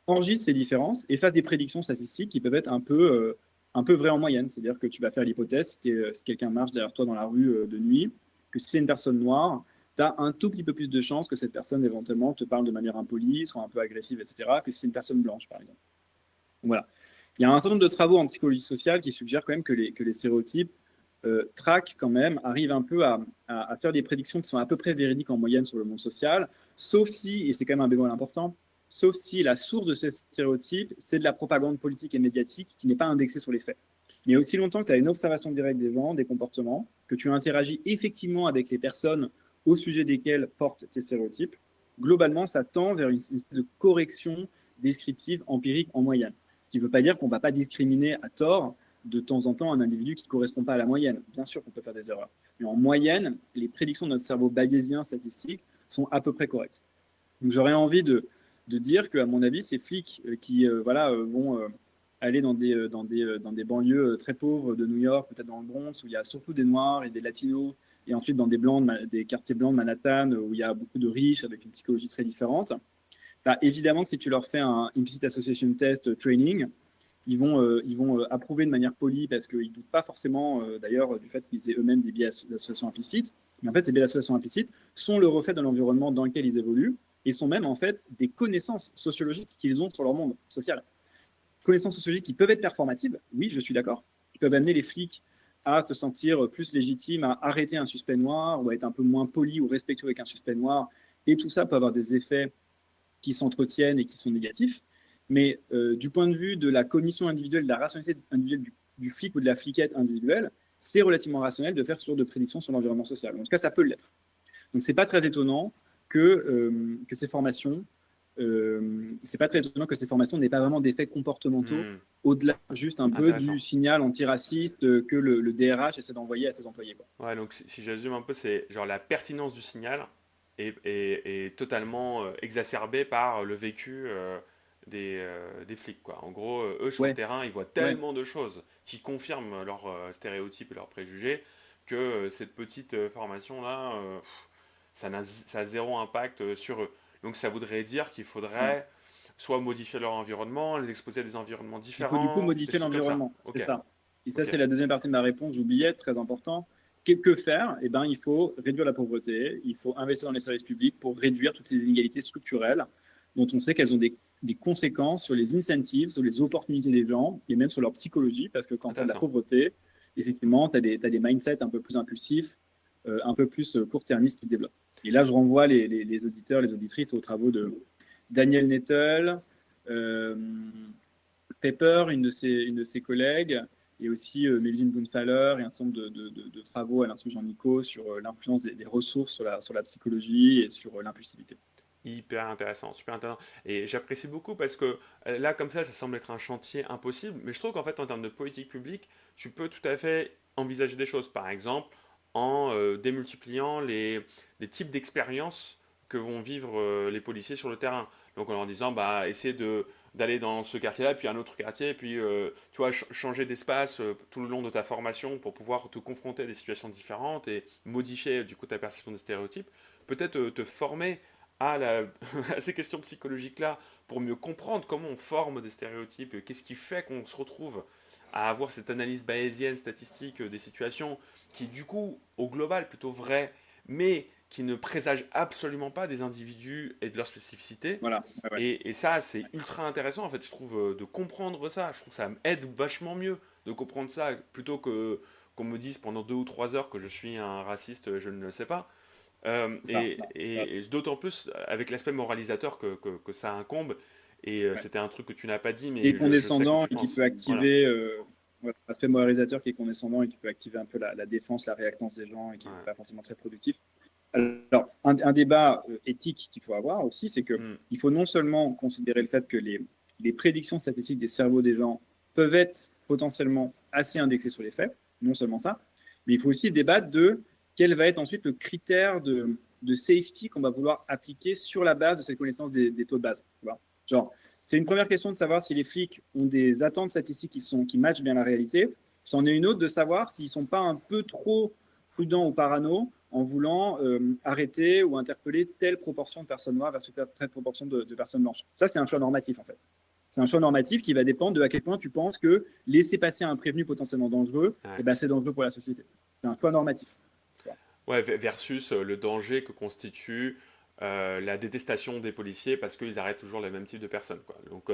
enregistrent ces différences et fassent des prédictions statistiques qui peuvent être un peu vraies en moyenne. C'est-à-dire que tu vas faire l'hypothèse, si quelqu'un marche derrière toi dans la rue de nuit, que si c'est une personne noire, tu as un tout petit peu plus de chances que cette personne éventuellement te parle de manière impolie, soit un peu agressive, etc., que si c'est une personne blanche, par exemple. Donc, voilà. Il y a un certain nombre de travaux en psychologie sociale qui suggèrent quand même que les stéréotypes traquent quand même, arrivent un peu à faire des prédictions qui sont à peu près véridiques en moyenne sur le monde social, sauf si, et c'est quand même un bémol important, sauf si la source de ces stéréotypes, c'est de la propagande politique et médiatique qui n'est pas indexée sur les faits. Mais aussi longtemps que tu as une observation directe des gens, des comportements, que tu interagis effectivement avec les personnes au sujet desquelles portent tes stéréotypes, globalement, ça tend vers une espèce de correction descriptive empirique en moyenne. Ce qui ne veut pas dire qu'on ne va pas discriminer à tort de temps en temps un individu qui ne correspond pas à la moyenne. Bien sûr qu'on peut faire des erreurs. Mais en moyenne, les prédictions de notre cerveau bayésien statistique sont à peu près correctes. Donc j'aurais envie de de dire que, à mon avis, ces flics qui voilà, vont aller dans des banlieues très pauvres de New York, peut-être dans le Bronx, où il y a surtout des Noirs et des Latinos, et ensuite dans des, blancs, des quartiers blancs de Manhattan, où il y a beaucoup de riches avec une psychologie très différente, bah, évidemment que si tu leur fais un Implicit Association Test training, ils vont approuver de manière polie parce qu'ils ne doutent pas forcément d'ailleurs du fait qu'ils aient eux-mêmes des biais d'association implicites. Mais en fait, ces biais d'association implicites sont le reflet de l'environnement dans lequel ils évoluent et sont même en fait des connaissances sociologiques qu'ils ont sur leur monde social. Connaissances sociologiques qui peuvent être performatives, oui, je suis d'accord, qui peuvent amener les flics à se sentir plus légitimes, à arrêter un suspect noir ou à être un peu moins poli ou respectueux avec un suspect noir. Et tout ça peut avoir des effets qui s'entretiennent et qui sont négatifs. Mais du point de vue de la cognition individuelle, de la rationalité individuelle du flic ou de la fliquette individuelle, c'est relativement rationnel de faire ce genre de prédictions sur l'environnement social. En tout cas, ça peut l'être. Donc, c'est pas très étonnant que ces formations, c'est pas très étonnant que ces formations n'aient pas vraiment d'effets comportementaux au-delà juste un peu du Intéressant. signal antiraciste que le DRH essaie d'envoyer à ses employés, quoi. Ouais, donc si j'assume un peu, c'est genre la pertinence du signal est totalement exacerbée par le vécu des flics, quoi. En gros, eux sur le Ouais, terrain, ils voient ouais. tellement de choses qui confirment leurs stéréotypes et leurs préjugés que cette petite formation-là, ça a zéro impact sur eux. Donc ça voudrait dire qu'il Ouais. faudrait soit modifier leur environnement, les exposer à des environnements Il faut du coup différents, des modifier trucs comme ça. l'environnement, Ok, c'est ça. Et ça, ok, c'est la deuxième partie de ma réponse, j'oubliais, très important. Que faire? Eh ben, il faut réduire la pauvreté, il faut investir dans les services publics pour réduire toutes ces inégalités structurelles dont on sait qu'elles ont des conséquences sur les incentives, sur les opportunités des gens et même sur leur psychologie, parce que quand tu as de la intéressant. pauvreté, effectivement, tu as, t'as des mindsets un peu plus impulsifs, un peu plus court-termistes qui se développent. Et là, je renvoie les auditeurs, les auditrices aux travaux de Daniel Nettel, euh, Pepper, une de ses collègues, et aussi Melvin Boonfaller et un certain nombre de travaux à l'Institut Jean-Nico sur l'influence des ressources sur la psychologie et sur l'impulsivité. Hyper intéressant, super intéressant. Et j'apprécie beaucoup parce que là, comme ça semble être un chantier impossible. Mais je trouve qu'en fait, en termes de politique publique, tu peux tout à fait envisager des choses. Par exemple, en démultipliant les types d'expériences que vont vivre les policiers sur le terrain. Donc en leur disant, bah, essayer d'aller dans ce quartier-là, puis un autre quartier, puis tu vois, changer d'espace tout le long de ta formation pour pouvoir te confronter à des situations différentes et modifier du coup ta perception des stéréotypes. Peut-être te former à ces questions psychologiques-là pour mieux comprendre comment on forme des stéréotypes, qu'est-ce qui fait qu'on se retrouve à avoir cette analyse bayésienne statistique des situations qui, du coup, au global, plutôt vraie, mais qui ne présage absolument pas des individus et de leur spécificité. Voilà. Ouais, ouais. Et ça, c'est ultra intéressant, en fait, je trouve, de comprendre ça. Je trouve que ça m'aide vachement mieux de comprendre ça plutôt que qu'on me dise pendant 2 ou 3 heures que je suis un raciste, je ne le sais pas. Ça, non, ça. Et d'autant plus avec l'aspect moralisateur que ça incombe. Et Ouais. c'était un truc que tu n'as pas dit, Qui est mais je sais que condescendant tu et qui penses. peut Voilà. activer, ouais, l'aspect moralisateur qui est condescendant et qui peut activer un peu la défense, la réactance des gens et qui n'est Ouais. pas forcément très productif. Alors, un débat éthique qu'il faut avoir aussi, c'est Hmm. qu'il faut non seulement considérer le fait que les prédictions statistiques des cerveaux des gens peuvent être potentiellement assez indexées sur les faits, non seulement ça, mais il faut aussi débattre de quel va être ensuite le critère de safety qu'on va vouloir appliquer sur la base de cette connaissance des taux de base. Tu vois. Genre, c'est une première question de savoir si les flics ont des attentes statistiques qui matchent bien la réalité. C'en est une autre de savoir s'ils ne sont pas un peu trop prudents ou parano en voulant arrêter ou interpeller telle proportion de personnes noires versus telle proportion de personnes blanches. Ça, c'est un choix normatif, en fait. C'est un choix normatif qui va dépendre de à quel point tu penses que laisser passer un prévenu potentiellement dangereux, Ouais. eh ben, c'est dangereux pour la société. C'est un choix normatif. Ouais, versus le danger que constitue la détestation des policiers parce qu'ils arrêtent toujours le même type de personnes, quoi. Donc,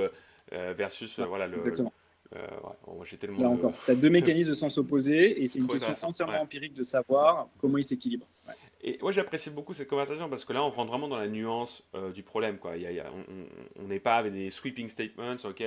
versus, Ouais, voilà, exactement. ouais, bon, j'ai tellement Là encore, tu as deux de- mécanismes de sens opposés et c'est c'est une trop question intéressant. entièrement Ouais. empirique de savoir comment ils s'équilibrent. Ouais. Et moi j'apprécie beaucoup cette conversation parce que là on rentre vraiment dans la nuance du problème, quoi. On n'est pas avec des sweeping statements, ok,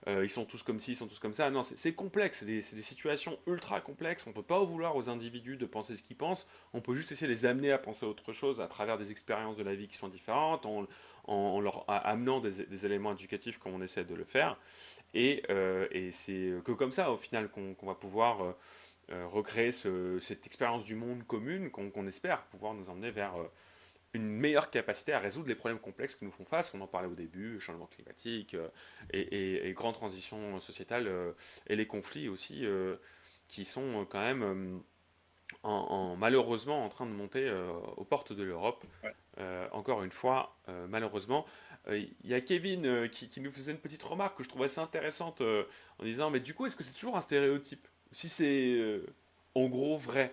ils sont tous comme ci, ils sont tous comme ça. Non, c'est complexe, c'est des situations ultra complexes. On peut pas vouloir aux individus de penser ce qu'ils pensent. On peut juste essayer de les amener à penser autre chose à travers des expériences de la vie qui sont différentes, en leur amenant des éléments éducatifs comme on essaie de le faire. Et c'est que comme ça au final qu'on va pouvoir recréer cette expérience du monde commune qu'on espère pouvoir nous emmener vers une meilleure capacité à résoudre les problèmes complexes qui nous font face. On en parlait au début, changement climatique et grande transition sociétale et les conflits aussi qui sont quand même malheureusement en train de monter aux portes de l'Europe. Ouais. Encore une fois, malheureusement. Il y a Kevin qui nous faisait une petite remarque que je trouvais assez intéressante en disant, mais du coup, est-ce que c'est toujours un stéréotype? Si c'est en gros vrai,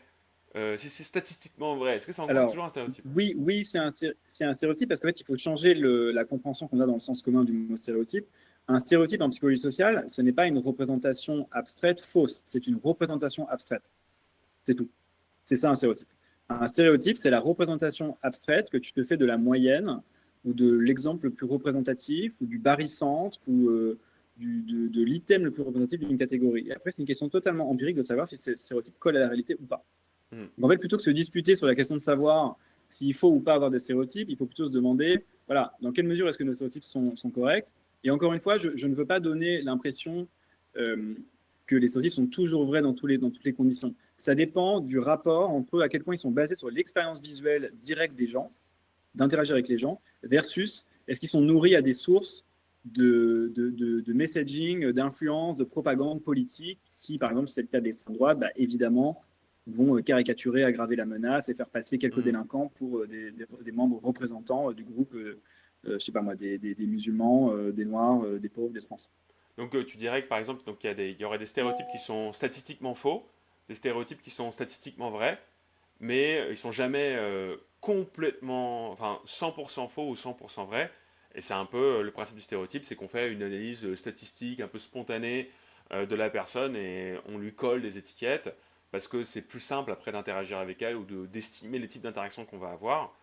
si c'est statistiquement vrai, est-ce que c'est encore Alors, toujours un stéréotype? oui, oui, c'est un stéréotype parce qu'en fait, il faut changer la compréhension qu'on a dans le sens commun du mot stéréotype. Un stéréotype en psychologie sociale, ce n'est pas une représentation abstraite fausse, c'est une représentation abstraite. C'est tout. C'est ça un stéréotype. Un stéréotype, c'est la représentation abstraite que tu te fais de la moyenne ou de l'exemple le plus représentatif ou du barycentre ou de l'item le plus représentatif d'une catégorie. Et après, c'est une question totalement empirique de savoir si ce stéréotype colle à la réalité ou pas. Hmm. Donc, en fait, plutôt que de se disputer sur la question de savoir s'il faut ou pas avoir des stéréotypes, il faut plutôt se demander, voilà, dans quelle mesure est-ce que nos stéréotypes sont corrects. Et encore une fois, je ne veux pas donner l'impression euh, que les stéréotypes sont toujours vrais dans toutes les conditions. Ça dépend du rapport entre à quel point ils sont basés sur l'expérience visuelle directe des gens, d'interagir avec les gens, versus est-ce qu'ils sont nourris à des sources de messaging, d'influence, de propagande politique qui, par exemple, si c'est le cas d'extrême droite, bah, évidemment, vont caricaturer, aggraver la menace et faire passer quelques Hmm. délinquants pour des membres représentants du groupe, je sais pas moi, des musulmans, des noirs, des pauvres, des trans. Donc tu dirais que par exemple, donc, il y aurait des stéréotypes qui sont statistiquement faux, des stéréotypes qui sont statistiquement vrais, mais ils sont jamais complètement, enfin 100% faux ou 100% vrai. Et c'est un peu le principe du stéréotype, c'est qu'on fait une analyse statistique un peu spontanée de la personne et on lui colle des étiquettes parce que c'est plus simple après d'interagir avec elle ou d'estimer les types d'interactions qu'on va avoir.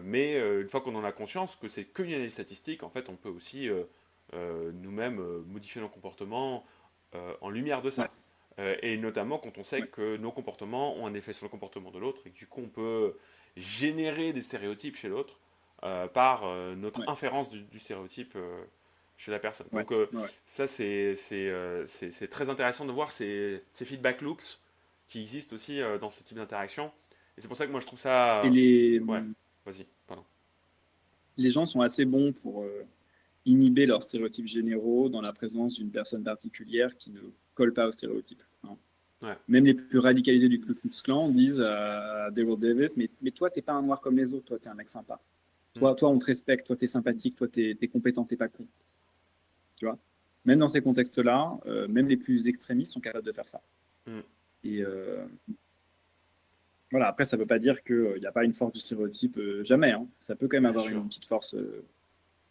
Mais une fois qu'on en a conscience que c'est qu'une analyse statistique, en fait, on peut aussi nous-mêmes modifier nos comportements en lumière de Ouais, ça. Et notamment quand on sait ouais, que nos comportements ont un effet sur le comportement de l'autre et que du coup on peut générer des stéréotypes chez l'autre par notre ouais, inférence du stéréotype chez la personne. ouais, Donc ouais. ça c'est très intéressant de voir ces feedback loops qui existent aussi dans ce type d'interaction. Et c'est pour ça que moi je trouve Et ça... Ouais, vas-y, pardon. les gens sont assez bons pour inhiber leurs stéréotypes généraux dans la présence d'une personne particulière qui ne colle pas aux stéréotypes, hein. Ouais. Même les plus radicalisés du Ku Klux Klan disent à Daryl Davis, mais toi, t'es pas un noir comme les autres, toi, t'es un mec sympa. Mm, Toi, on te respecte, toi, t'es sympathique, toi, t'es compétent, t'es pas con. Tu vois. Même dans ces contextes-là, même les plus extrémistes sont capables de faire ça. mm, Et voilà, après, ça veut pas dire qu'il n'y a pas une force du stéréotype, jamais, hein. Ça peut quand même bien avoir sûr. une petite force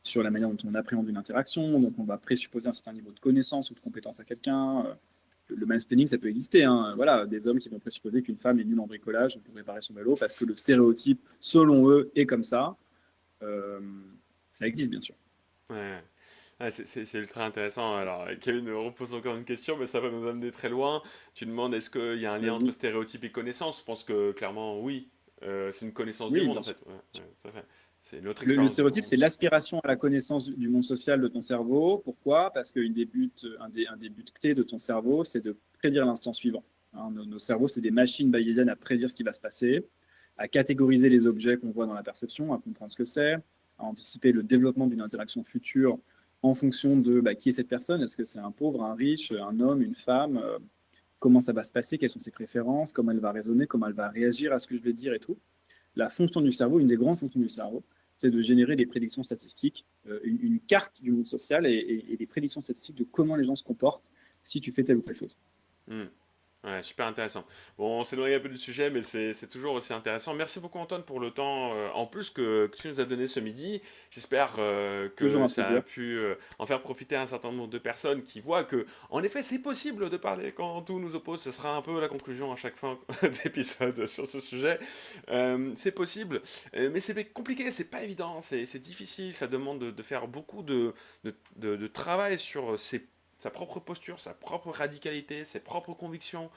sur la manière dont on appréhende une interaction, donc on va présupposer un certain niveau de connaissance ou de compétence à quelqu'un. Le mansplaining, ça peut exister, hein. Voilà, des hommes qui vont présupposer qu'une femme est nulle en bricolage pour réparer son vélo parce que le stéréotype, selon eux, est comme ça. Euh, Ça existe, bien sûr. Ouais. Ah, c'est ultra intéressant. Alors, Kevin me repose encore une question, mais ça va nous amener très loin. Tu demandes est-ce qu'il y a un lien entre Vas-y. stéréotype et connaissance? Je pense que clairement, oui. C'est une connaissance du Oui, monde, bien en sûr. fait. Ouais, ouais, tout à fait. C'est notre Le expérience du stéréotype, monde. c'est l'aspiration à la connaissance du monde social de ton cerveau. Pourquoi? Parce qu'un un des buts clés de ton cerveau, c'est de prédire l'instant suivant, hein. Nos cerveaux, c'est des machines bayésiennes à prédire ce qui va se passer, à catégoriser les objets qu'on voit dans la perception, à comprendre ce que c'est, à anticiper le développement d'une interaction future en fonction de bah, qui est cette personne. Est-ce que c'est un pauvre, un riche, un homme, une femme? Comment ça va se passer? Quelles sont ses préférences? Comment elle va raisonner? Comment elle va réagir à ce que je vais dire et tout. La fonction du cerveau, une des grandes fonctions du cerveau, c'est de générer des prédictions statistiques, une carte du monde social et des prédictions statistiques de comment les gens se comportent si tu fais telle ou telle chose. Hmm. Ouais, super intéressant. Bon, on s'est noyé un peu du sujet, mais c'est toujours aussi intéressant. Merci beaucoup, Antoine, pour le temps en plus que tu nous as donné ce midi. J'espère Toujours que un ça a plaisir. pu en faire profiter un certain nombre de personnes qui voient que, en effet, c'est possible de parler quand tout nous oppose. Ce sera un peu la conclusion à chaque fin d'épisode sur ce sujet. C'est possible, mais c'est compliqué, c'est pas évident, c'est difficile. Ça demande de faire beaucoup de travail sur sa propre posture, sa propre radicalité, ses propres convictions,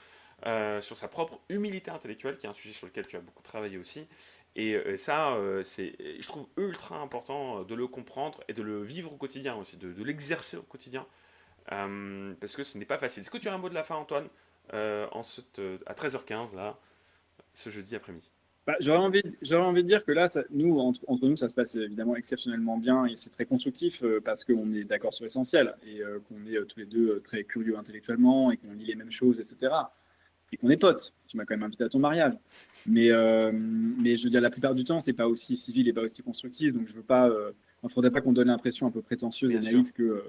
sur sa propre humilité intellectuelle, qui est un sujet sur lequel tu as beaucoup travaillé aussi. Et ça, je trouve ultra important de le comprendre et de le vivre au quotidien aussi, de l'exercer au quotidien, parce que ce n'est pas facile. Est-ce que tu as un mot de la fin, Antoine, à 13h15, là, ce jeudi après-midi? Bah, j'aurais envie de dire que là, nous, entre nous, ça se passe évidemment exceptionnellement bien et c'est très constructif parce qu'on est d'accord sur l'essentiel et qu'on est tous les deux très curieux intellectuellement et qu'on lit les mêmes choses, etc. Et qu'on est potes. Tu m'as quand même invité à ton mariage. Mais je veux dire, la plupart du temps, c'est pas aussi civil et pas aussi constructif. Donc, je veux pas. Il faudrait pas qu'on donne l'impression un peu prétentieuse et Bien sûr. naïve que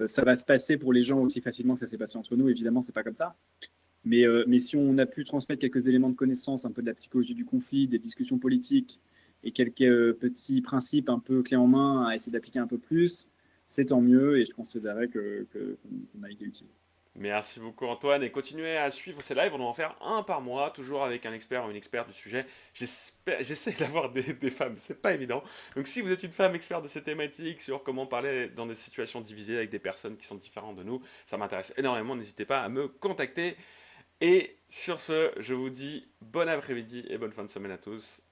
ça va se passer pour les gens aussi facilement que ça s'est passé entre nous. Évidemment, c'est pas comme ça. Mais si on a pu transmettre quelques éléments de connaissance, un peu de la psychologie du conflit, des discussions politiques et quelques petits principes un peu clés en main à essayer d'appliquer un peu plus, c'est tant mieux et je considérerais qu'on a été utile. Merci beaucoup Antoine et continuez à suivre ces lives, on va en faire un par mois, toujours avec un expert ou une experte du sujet. J'essaie d'avoir des femmes, c'est pas évident. Donc si vous êtes une femme experte de ces thématiques, sur comment parler dans des situations divisées avec des personnes qui sont différentes de nous, ça m'intéresse énormément, n'hésitez pas à me contacter. Et sur ce, je vous dis bon après-midi et bonne fin de semaine à tous.